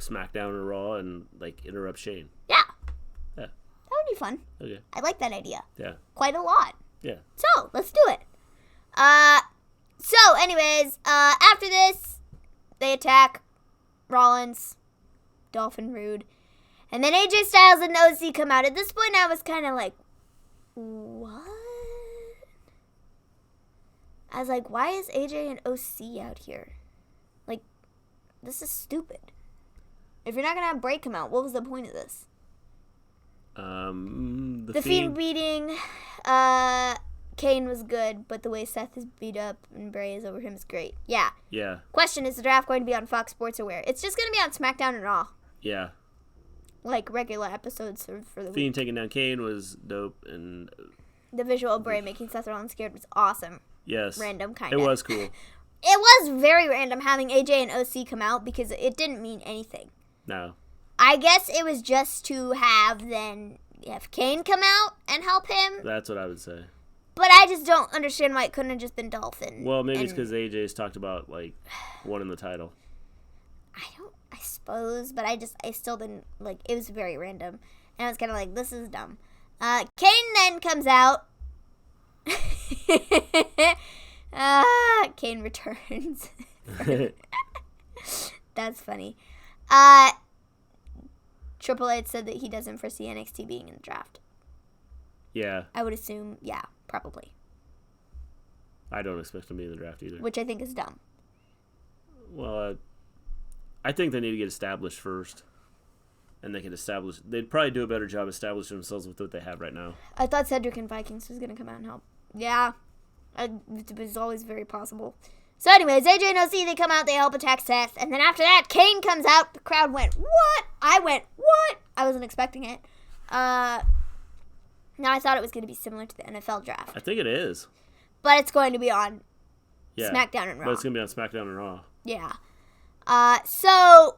SmackDown or Raw and like interrupt Shane. Yeah. Yeah. That would be fun. Okay. I like that idea. Yeah. Quite a lot. Yeah. So, let's do it. So, anyways, after this, they attack Rollins, Dolphin, Rude, and then AJ Styles and OC come out. At this point, I was kind of like, what? I was like, why is AJ and OC out here? Like, this is stupid. If you're not going to have Bray come out, what was the point of this? The Fiend beating Kane was good, but the way Seth is beat up and Bray is over him is great. Yeah. Yeah. Question, is the draft going to be on Fox Sports or where? It's just going to be on SmackDown and Raw. Yeah. Like regular episodes for the Fiend week. taking down Kane was dope, and The visual of Bray making Seth Rollins scared was awesome. yes. Random, kind It of. was cool. It was very random having AJ and OC come out because it didn't mean anything. No. I guess it was just to have Kane come out and help him. That's what I would say. But I just don't understand why it couldn't have just been Dolphin. Well, maybe it's because AJ's talked about, like, winning the title. I suppose, but I still didn't, like, it was very random. And I was kind of like, this is dumb. Kane then comes out. Kane returns. That's funny. Triple H said that he doesn't foresee NXT being in the draft. Yeah. I would assume, yeah, probably. I don't expect him to be in the draft either. Which I think is dumb. Well, I think they need to get established first. And they'd probably do a better job establishing themselves with what they have right now. I thought Cedric and Vikings was going to come out and help. Yeah. It was always very possible. So anyways, AJ and OC, they come out, they help attack Seth. And then after that, Kane comes out. The crowd went, what? I went, what? I wasn't expecting it. Now I thought it was going to be similar to the NFL draft. I think it is. But it's going to be on Yeah. SmackDown and Raw. But it's going to be on SmackDown and Raw. Yeah. So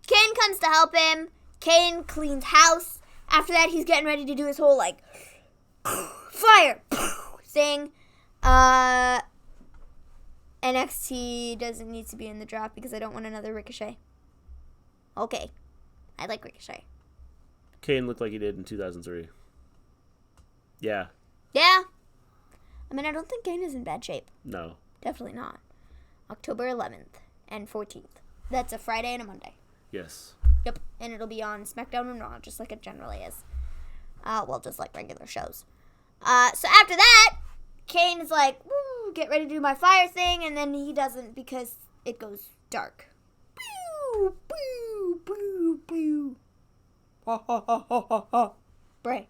Kane comes to help him. Kane cleans house. After that, he's getting ready to do his whole, like, fire thing. NXT doesn't need to be in the draft because I don't want another Ricochet. Okay. I like Ricochet. Kane looked like he did in 2003. Yeah. Yeah. I mean, I don't think Kane is in bad shape. No. Definitely not. October 11th and 14th. That's a Friday and a Monday. Yes. Yep. And it'll be on SmackDown and Raw, just like it generally is. Well, just like regular shows. So after that, Kane is like, woo, get ready to do my fire thing, and then he doesn't because it goes dark. Boo, boo, boo, boo. Ha, ha, ha, ha, ha, ha. Bray.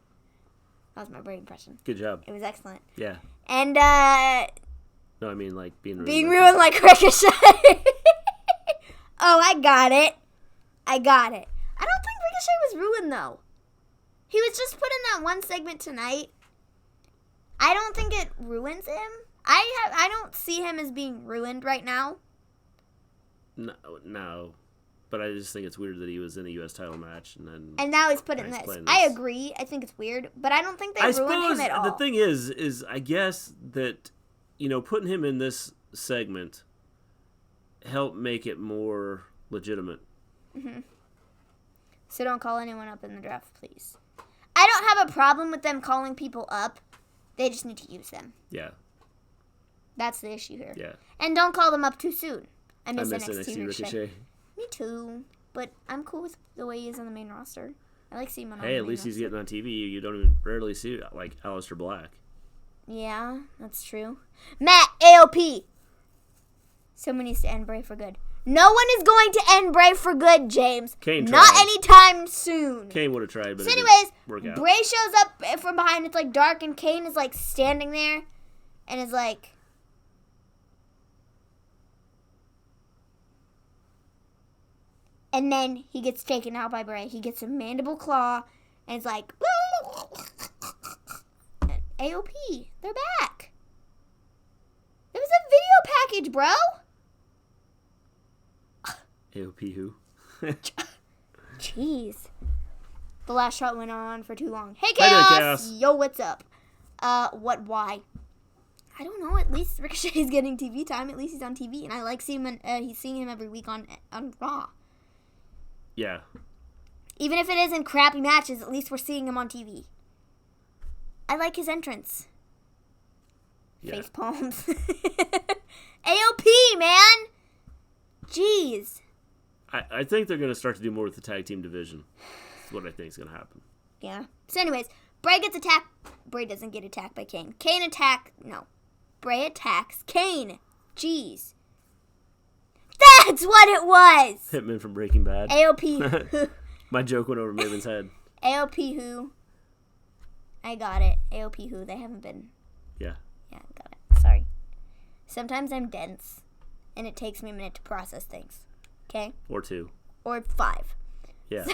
That was my Bray impression. Good job. It was excellent. Yeah. And, No, I mean, like, being ruined like Ricochet. Oh, I got it. I don't think Ricochet was ruined, though. He was just put in that one segment tonight. I don't think it ruins him. I don't see him as being ruined right now. No. But I just think it's weird that he was in a U.S. title match and now he's put in he's this. playing I this. agree. I think it's weird, but I don't think they I ruined suppose him at all. the thing is I guess that, putting him in this segment helped make it more legitimate. Mm-hmm. So don't call anyone up in the draft, please. I don't have a problem with them calling people up. They just need to use them. Yeah. That's the issue here. Yeah. And don't call them up too soon. I miss NXT NXT Ricochet. Ricochet. Me too. But I'm cool with the way he is on the main roster. I like seeing him on the Hey, main at least he's roster. getting on TV. You don't even rarely see, like, Aleister Black. Yeah, that's true. Matt, AOP. Someone needs to end Bray for good. No one is going to end Bray for good, James. Kane Not tried. anytime soon. Kane would have tried, but So it anyways, didn't work out. Bray shows up from behind. It's like dark, and Kane is like standing there, and is like, and then he gets taken out by Bray. He gets a mandible claw, and it's like, and AOP, they're back. It was a video package, bro. AOP who? Jeez. The last shot went on for too long. Hey, Hi there, Chaos! Chaos. Yo, what's up? Why? I don't know. At least Ricochet is getting TV time. At least he's on TV, and I like seeing him. He's seeing him every week on Raw. Yeah. Even if it is in crappy matches, at least we're seeing him on TV. I like his entrance. Yeah. Face palms. AOP, man! Jeez. I think they're going to start to do more with the tag team division. That's what I think is going to happen. Yeah. So anyways, Bray gets attacked. Bray doesn't get attacked by Kane. Bray attacks Kane. Jeez. That's what it was! Hitman from Breaking Bad. AOP. My joke went over Maven's head. AOP who? I got it. AOP who? They haven't been. Yeah. Yeah, got it. Sorry. Sometimes I'm dense, and it takes me a minute to process things. Okay? Or 2. Or 5. Yeah.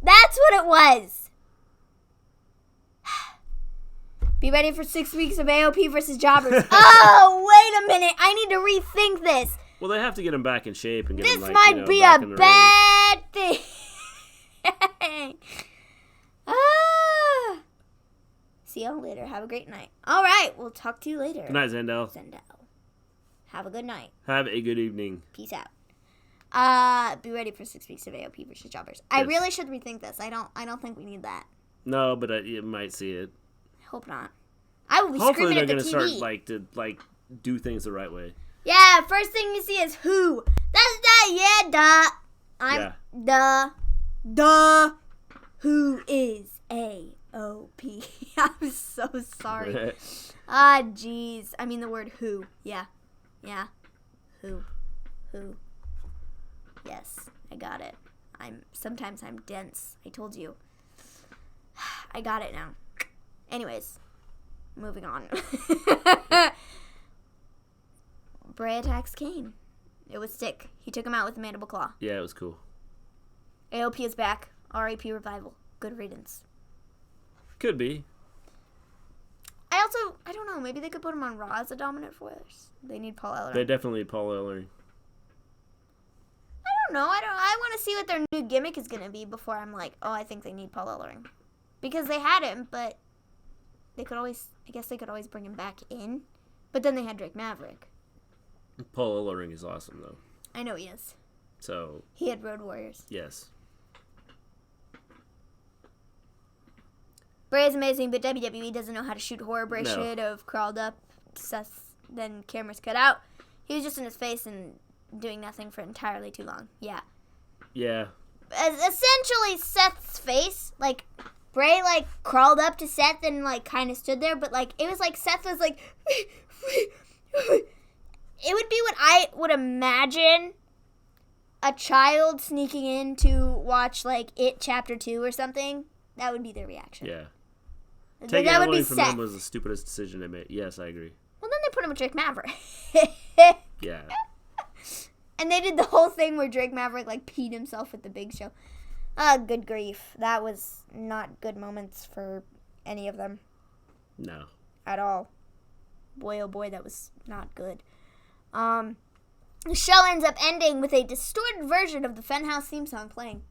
That's what it was. Be ready for 6 weeks of AOP versus Jobbers. Oh, wait a minute. I need to rethink this. Well, they have to get him back in shape and get This him, might be back a in the bad thing. See y'all later. Have a great night. All right. We'll talk to you later. Good night, Zendel. Have a good night. Have a good evening. Peace out. Be ready for 6 weeks of AOP versus Jobbers. I Yes. really should rethink this. I don't think we need that. No, but you might see it. I hope not. I will be Hopefully screaming they're at the gonna TV. start to do things the right way. Yeah, first thing you see is who. That's that. Yeah, duh. Duh. Who is AOP? I'm so sorry. Jeez. I mean the word who. Yeah. Who. Yes, I got it. Sometimes I'm dense. I told you. I got it now. Anyways, moving on. Bray attacks Kane. It was sick. He took him out with a mandible claw. Yeah, it was cool. AOP is back. RAP revival. Good riddance. Could be. I don't know. Maybe they could put him on Raw as a dominant force. They need Paul Ellering. They definitely need Paul Ellering. I don't know. I want to see what their new gimmick is going to be before I'm like, oh, I think they need Paul Ellering. Because they had him, but I guess they could always bring him back in. But then they had Drake Maverick. Paul Ellering is awesome, though. I know he is. So. He had Road Warriors. Yes. Bray is amazing, but WWE doesn't know how to shoot horror. Bray should have crawled up to Seth, then cameras cut out. He was just in his face and doing nothing for entirely too long. Yeah. Yeah. Essentially, Seth's face, Bray, crawled up to Seth and, kind of stood there, but, it was like Seth was, it would be what I would imagine a child sneaking in to watch, It Chapter 2 or something. That would be their reaction. Yeah. Taking that would be from Seth. them was the stupidest decision they made. Yes, I agree. Well, then they put him with Drake Maverick. Yeah. And they did the whole thing where Drake Maverick, peed himself at the Big Show. Good grief. That was not good moments for any of them. No. At all. Boy, oh boy, that was not good. The show ends up ending with a distorted version of the Funhouse theme song playing.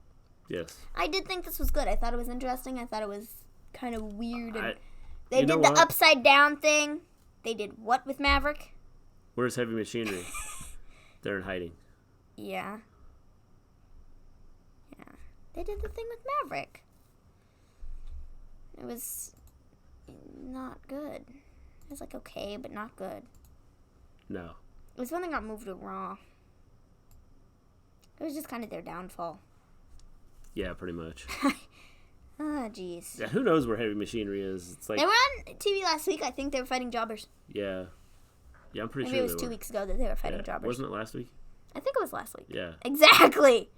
Yes. I did think this was good. I thought it was interesting. I thought it was kind of weird. And they you know did the what? upside down thing. They did what with Maverick? Where's Heavy Machinery? They're in hiding. Yeah. They did the thing with Maverick. It was not good. It was okay, but not good. No. It was when they got moved to Raw. It was just kind of their downfall. Yeah, pretty much. Jeez. Yeah, who knows where Heavy Machinery is? It's They were on TV last week. I think they were fighting jobbers. Yeah. Yeah, I'm pretty Maybe sure it was they 2 were. weeks ago that they were fighting Yeah. jobbers. Wasn't it last week? I think it was last week. Yeah. Exactly.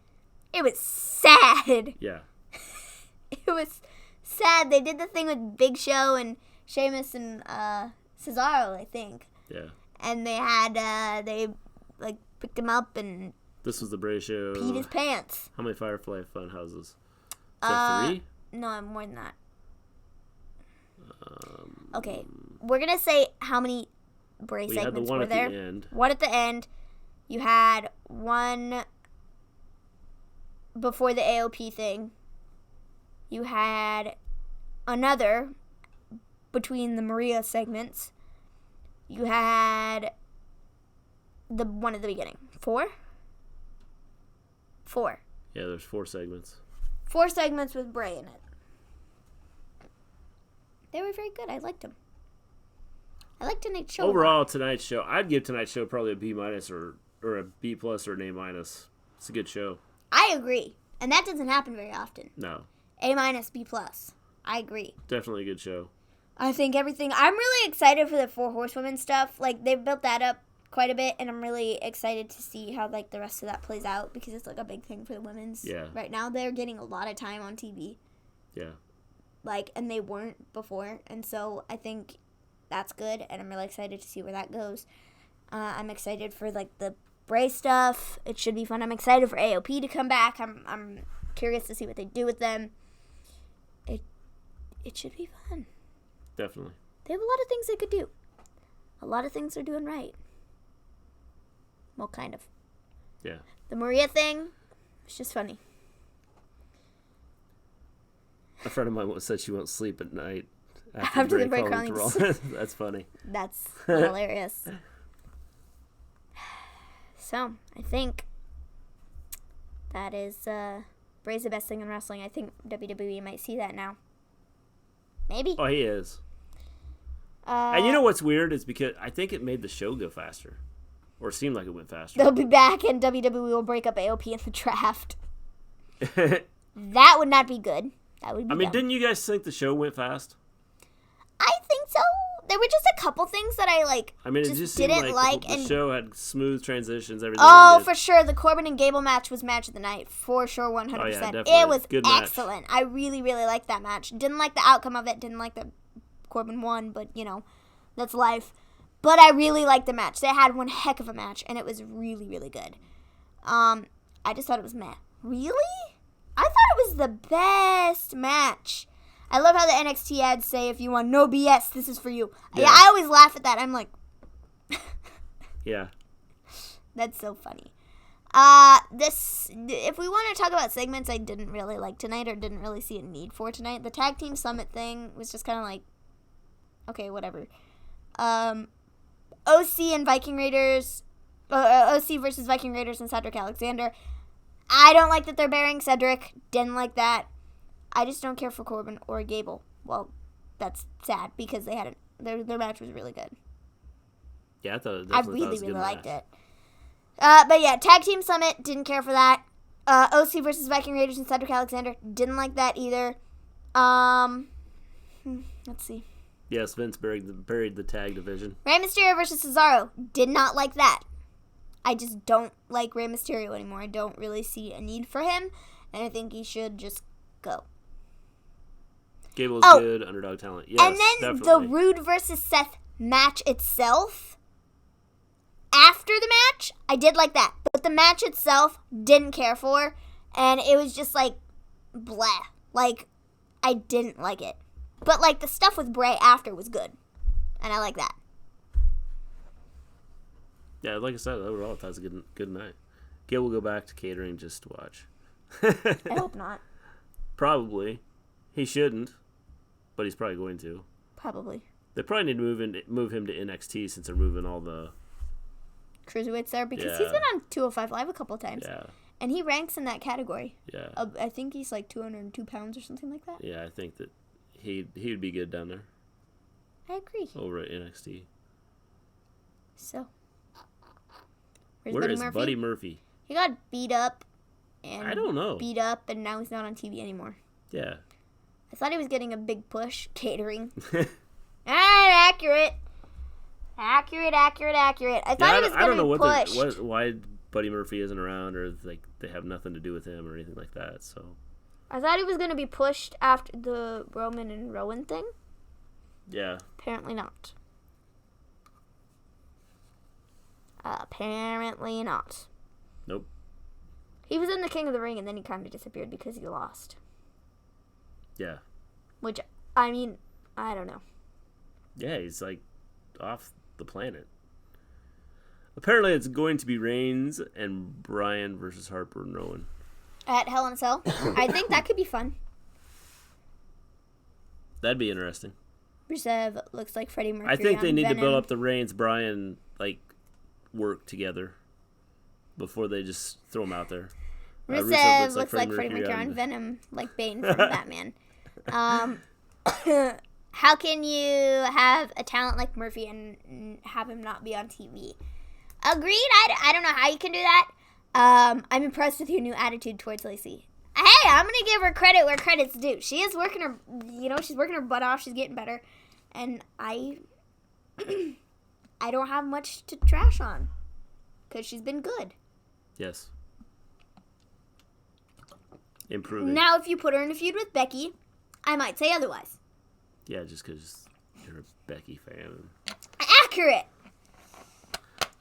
It was sad. Yeah. It was sad. They did the thing with Big Show and Sheamus and Cesaro, I think. Yeah. And they had, they picked him up and This was the Bray show. peed his pants. How many Firefly fun houses? Is that 3? No, more than that. Okay, we're going to say how many Bray We had the segments one were at there. the end. One at the end. You had one before the AOP thing. You had another between the Maria segments. You had the one at the beginning. 4? 4. Yeah, there's 4 segments. 4 segments with Bray in it. They were very good. I liked them. I liked tonight's show. Overall, tonight's show, I'd give tonight's show probably a B- or a B+ or an A-. It's a good show. I agree. And that doesn't happen very often. No. A-, B+. I agree. Definitely a good show. I think everything... I'm really excited for the 4 Horsewomen stuff. Like, they've built that up quite a bit, and I'm really excited to see how, like, the rest of that plays out, because it's, like, a big thing for the women's. Yeah. Right now, they're getting a lot of time on TV. Yeah. Like, and they weren't before, and so I think that's good, and I'm really excited to see where that goes. I'm excited for, like, the Bray stuff. It should be fun. I'm excited for AOP to come back. I'm curious to see what they do with them. It should be fun. Definitely. They have a lot of things they could do. A lot of things they're doing right. Well, kind of. Yeah. The Maria thing, it's just funny. A friend of mine once said she won't sleep at night After the Bray calling calling. Raw. That's funny. That's hilarious. So, I think that is Bray's the best thing in wrestling. I think WWE might see that now. Maybe. Oh, he is. And you know what's weird is because I think it made the show go faster. Or it seemed like it went faster. They'll be back and WWE will break up AOP in the draft. That would not be good. That would be dumb. Didn't you guys think the show went fast? I think so. There were just a couple things that I it just seemed didn't like. The show had smooth transitions. Everything. Oh, for sure. The Corbin and Gable match was match of the night. For sure, 100%. Oh, yeah, definitely. It was Good match. excellent. I really, really liked that match. Didn't like the outcome of it. Didn't like that Corbin won, but, that's life. But I really liked the match. They had one heck of a match, and it was really, really good. I just thought it was meh. Really? I thought it was the best match. I love how the NXT ads say, if you want no BS, this is for you. Yeah, I always laugh at that. I'm like... Yeah. That's so funny. If we want to talk about segments I didn't really like tonight or didn't really see a need for tonight, the Tag Team Summit thing was just kind of like, okay, whatever. OC and Viking Raiders, OC versus Viking Raiders and Cedric Alexander. I don't like that they're burying Cedric. Didn't like that. I just don't care for Corbin or Gable. Well, that's sad because they had their match was really good. Yeah, I really liked it. But yeah, Tag Team Summit, didn't care for that. OC versus Viking Raiders and Cedric Alexander, didn't like that either. Let's see. Yes, Vince buried the tag division. Rey Mysterio versus Cesaro, did not like that. I just don't like Rey Mysterio anymore. I don't really see a need for him, and I think he should just go. Gable's good, underdog talent. Yes, and then definitely. The Rude versus Seth match itself, after the match, I did like that. But the match itself, didn't care for, and it was just like, blah. Like, I didn't like it. But, like, the stuff with Bray after was good, and I like that. Yeah, like I said, overall, that was a good night. Gable will go back to catering just to watch. I hope not. Probably. He shouldn't, but he's probably going to. Probably. They probably need to move him to NXT since they're moving all the cruiserweights there, because he's been on 205 Live a couple times. Yeah. And he ranks in that category. Yeah. I think he's like 202 pounds or something like that. Yeah, I think that he would be good down there. I agree. Over at NXT. So. Where is Buddy Murphy? He got beat up. And I don't know. Beat up, and now he's not on TV anymore. Yeah. I thought he was getting a big push, catering. Accurate. Accurate. I thought he was getting I don't know pushed. why Buddy Murphy isn't around, or like they have nothing to do with him or anything like that. So I thought he was going to be pushed after the Roman and Rowan thing. Yeah. Apparently not. Apparently not. Nope. He was in the King of the Ring, and then he kind of disappeared because he lost. Yeah. Which, I mean, I don't know. Yeah, he's like off the planet. Apparently, it's going to be Reigns and Bryan versus Harper and Rowan. At Hell in a Cell? I think that could be fun. That'd be interesting. Rusev looks like Freddie Mercury. I think they need Venom. to build up the Reigns Bryan like work together before they just throw them out there. Rusev looks like Freddie Mercury on Venom, like Bane from Batman. How can you have a talent like Murphy and have him not be on TV? Agreed. I don't know how you can do that. I'm impressed with your new attitude towards Lacey. Hey, I'm gonna give her credit where credit's due. She is working her, she's working her butt off. She's getting better, and I don't have much to trash on because she's been good. Yes. Improving. Now, if you put her in a feud with Becky, I might say otherwise. Yeah, just because you're a Becky fan. Accurate.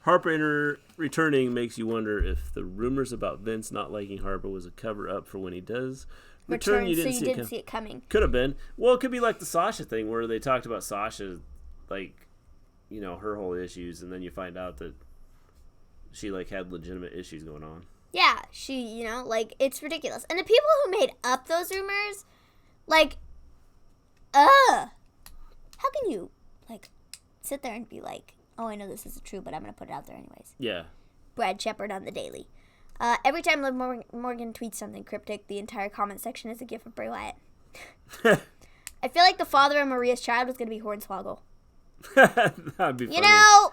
Harper returning makes you wonder if the rumors about Vince not liking Harper was a cover-up for when he does return. You didn't see it coming. Could have been. Well, it could be like the Sasha thing where they talked about Sasha, like, her whole issues, and then you find out that she, had legitimate issues going on. Yeah, she, it's ridiculous. And the people who made up those rumors, how can you, sit there and be like, oh, I know this isn't true, but I'm going to put it out there anyways. Yeah. Brad Shepard on the Daily. Every time Liv Morgan tweets something cryptic, the entire comment section is a gif of Bray Wyatt. I feel like the father of Maria's child was going to be Hornswoggle. That'd be funny. I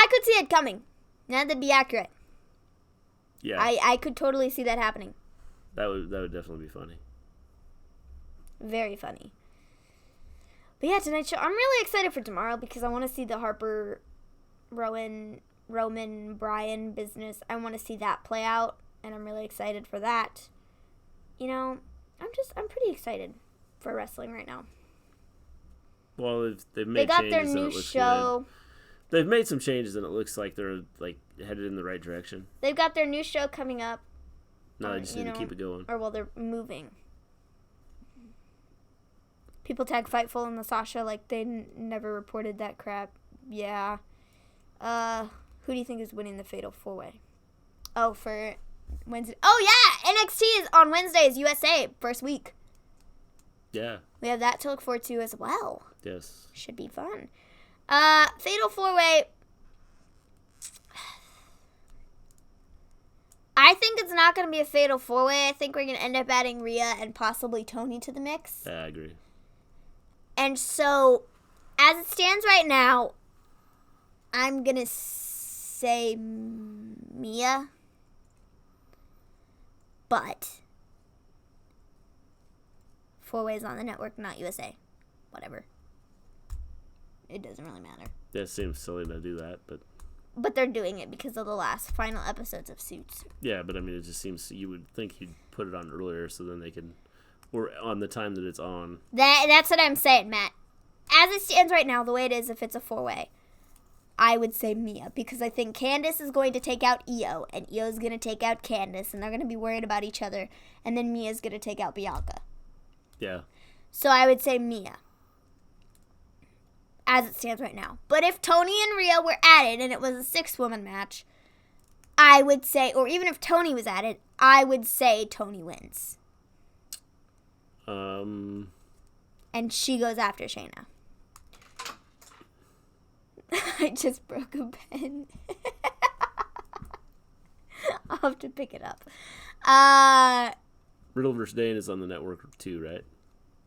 could see it coming. That'd be accurate. Yeah. I could totally see that happening. That would definitely be funny. Very funny. But yeah, tonight's show, I'm really excited for tomorrow because I want to see the Harper, Roman, Bryan business. I want to see that play out, and I'm really excited for that. I'm pretty excited for wrestling right now. Well, they've made got changes their and new it looks show. Good. They've made some changes and it looks like they're headed in the right direction. They've got their new show coming up. No, they just need to keep it going. Or they're moving. People tag Fightful and the Sasha they never reported that crap. Yeah. Who do you think is winning the Fatal 4-Way? Oh, for Wednesday. Oh, yeah! NXT is on Wednesdays, USA, first week. Yeah. We have that to look forward to as well. Yes. Should be fun. Fatal 4-Way. I think it's not going to be a Fatal 4-Way. I think we're going to end up adding Rhea and possibly Tony to the mix. Yeah, I agree. And so, as it stands right now, I'm going to say Mia. But 4-Way's on the network, not USA. Whatever. It doesn't really matter. Yeah, it seems silly to do that, but they're doing it because of the last final episodes of Suits. Yeah, but I mean, it just seems you would think you'd put it on earlier so then they could, or on the time that it's on. That's what I'm saying, Matt. As it stands right now, the way it is, if it's a 4-Way, I would say Mia because I think Candice is going to take out Io, and Io's going to take out Candice, and they're going to be worried about each other, and then Mia's going to take out Bianca. Yeah. So I would say Mia. As it stands right now. But if Tony and Rhea were added and it was a 6-woman match, I would say, or even if Tony was added, I would say Tony wins. And she goes after Shayna. I just broke a pen. I'll have to pick it up. Riddle vs. Dane is on the network too, right?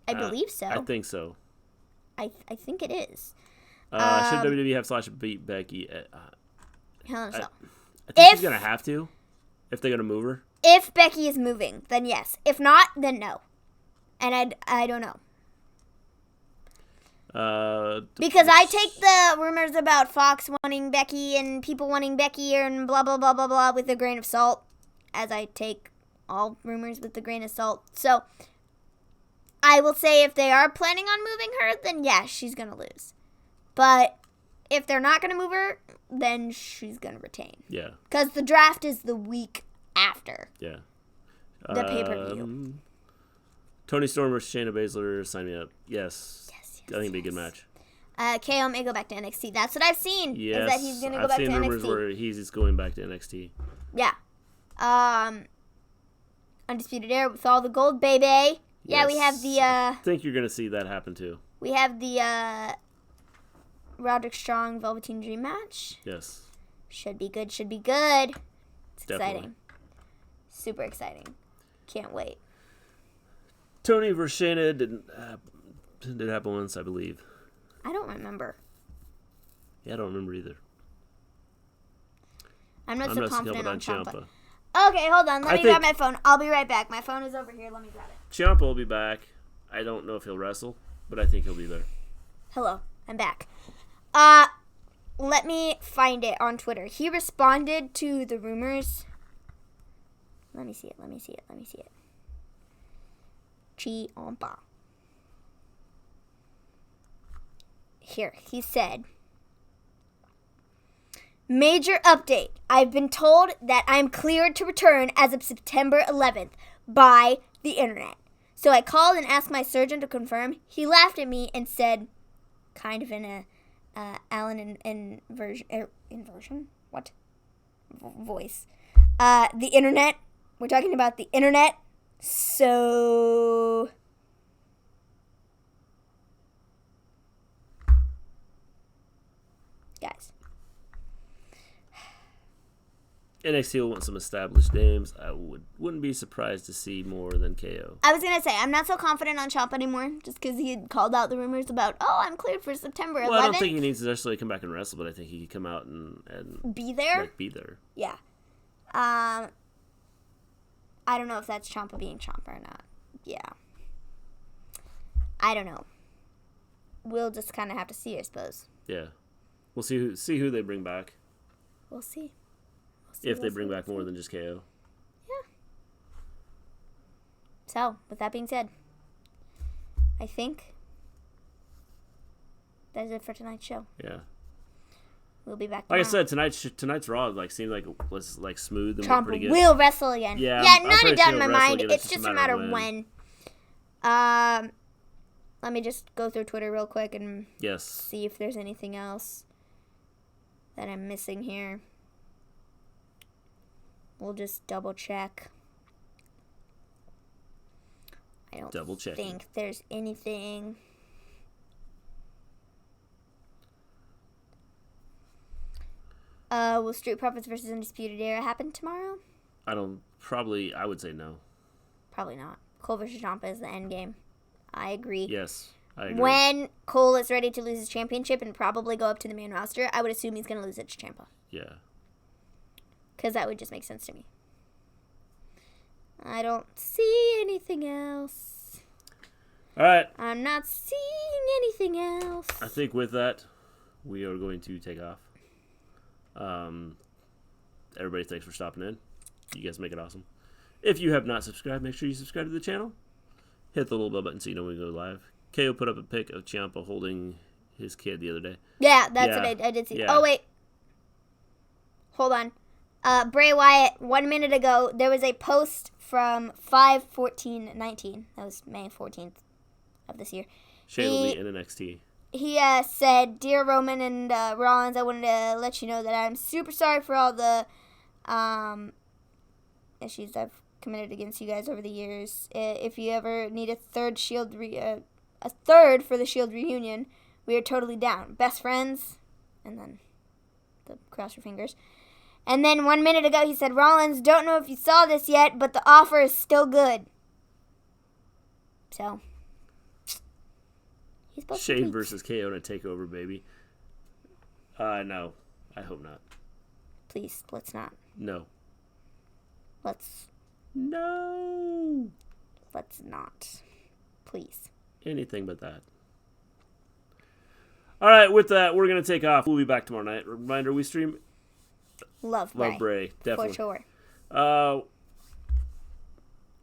I believe so. I think so. I think it is. Should WWE have Sasha beat Becky? Hell no. I think she's going to have to. If they're going to move her. If Becky is moving, then yes. If not, then no. And I don't know. Because I take the rumors about Fox wanting Becky and people wanting Becky and blah, blah, blah, blah, blah with a grain of salt. As I take all rumors with a grain of salt. So I will say if they are planning on moving her, then yes, she's going to lose. But if they're not going to move her, then she's going to retain. Yeah. Because the draft is the week after. Yeah. The pay-per-view. Tony Storm versus Shayna Baszler, sign me up. Yes. I think it'd be a good match. KO may go back to NXT. That's what I've seen. Yes. Is that he's going to go back to NXT. I've seen rumors where he's going back to NXT. Yeah. Undisputed Era with all the gold, baby. Yeah, we have the... I think you're going to see that happen, too. We have the Roderick Strong Velveteen Dream match. Yes. Should be good, should be good. It's Definitely. exciting. Super exciting. Can't wait. Tony versus Shayna did happen once, I believe. I don't remember. Yeah, I don't remember either. I'm not so confident on Ciampa. Okay, hold on. Let me grab my phone. I'll be right back. My phone is over here. Let me grab it. Ciampa will be back. I don't know if he'll wrestle, but I think he'll be there. Hello. I'm back. Let me find it on Twitter. He responded to the rumors. Let me see it. Ciampa. Here, he said, major update. I've been told that I'm cleared to return as of September 11th by the internet. So I called and asked my surgeon to confirm. He laughed at me and said, kind of in a Alan inversion? What? Voice. The internet. We're talking about the internet. So... guys. NXT will want some established names. I wouldn't be surprised to see more than KO. I was going to say, I'm not so confident on Ciampa anymore, just because he had called out the rumors about, I'm cleared for September 11th. Well, I don't think he needs to necessarily come back and wrestle, but I think he could come out and be there? Like, be there. Yeah. I don't know if that's Ciampa being Ciampa or not. Yeah. I don't know. We'll just kind of have to see, I suppose. Yeah. We'll see who they bring back. We'll see. If they bring back more than just KO. Yeah. So, with that being said, I think that's it for tonight's show. Yeah. We'll be back tomorrow. Like I said, tonight's Raw seemed like was smooth and Ciampa pretty good. will wrestle again. Yeah, not a doubt in my mind. Again. It's just a matter of when. Let me just go through Twitter real quick and see if there's anything else that I'm missing here. We'll just double check. I don't think there's anything. Will Street Profits versus Undisputed Era happen tomorrow? I would say no. Probably not. Cole versus Ciampa is the end game. I agree. Yes, I agree. When Cole is ready to lose his championship and probably go up to the main roster, I would assume he's going to lose it to Ciampa. Yeah. Because that would just make sense to me. I don't see anything else. All right. I'm not seeing anything else. I think with that, we are going to take off. Everybody, thanks for stopping in. You guys make it awesome. If you have not subscribed, make sure you subscribe to the channel. Hit the little bell button so you know when we go live. KO put up a pic of Ciampa holding his kid the other day. Yeah, that's what I did see. Yeah. Oh, wait. Hold on. Bray Wyatt, 1 minute ago, there was a post from 5/14/19. That was May 14th of this year. Shane will be in NXT. He said, Dear Roman and Rollins, I wanted to let you know that I'm super sorry for all the issues I've committed against you guys over the years. If you ever need a third for the Shield reunion, we are totally down. Best friends, and then cross your fingers. And then 1 minute ago, he said, Rollins, don't know if you saw this yet, but the offer is still good. So, he's supposed to Shane versus KO in a takeover, baby. No. I hope not. Please, let's not. No. No. Let's not. Please. Anything but that. All right, with that, we're going to take off. We'll be back tomorrow night. Reminder, we stream... Love Bray. Definitely. For sure.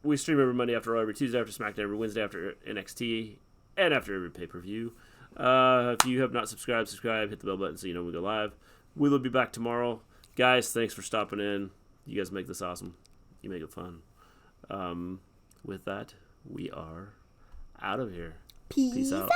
We stream every Monday after Raw, every Tuesday after SmackDown, every Wednesday after NXT, and after every pay-per-view. If you have not subscribed, hit the bell button so you know when we go live. We will be back tomorrow. Guys, thanks for stopping in. You guys make this awesome. You make it fun. With that, we are out of here. Peace out.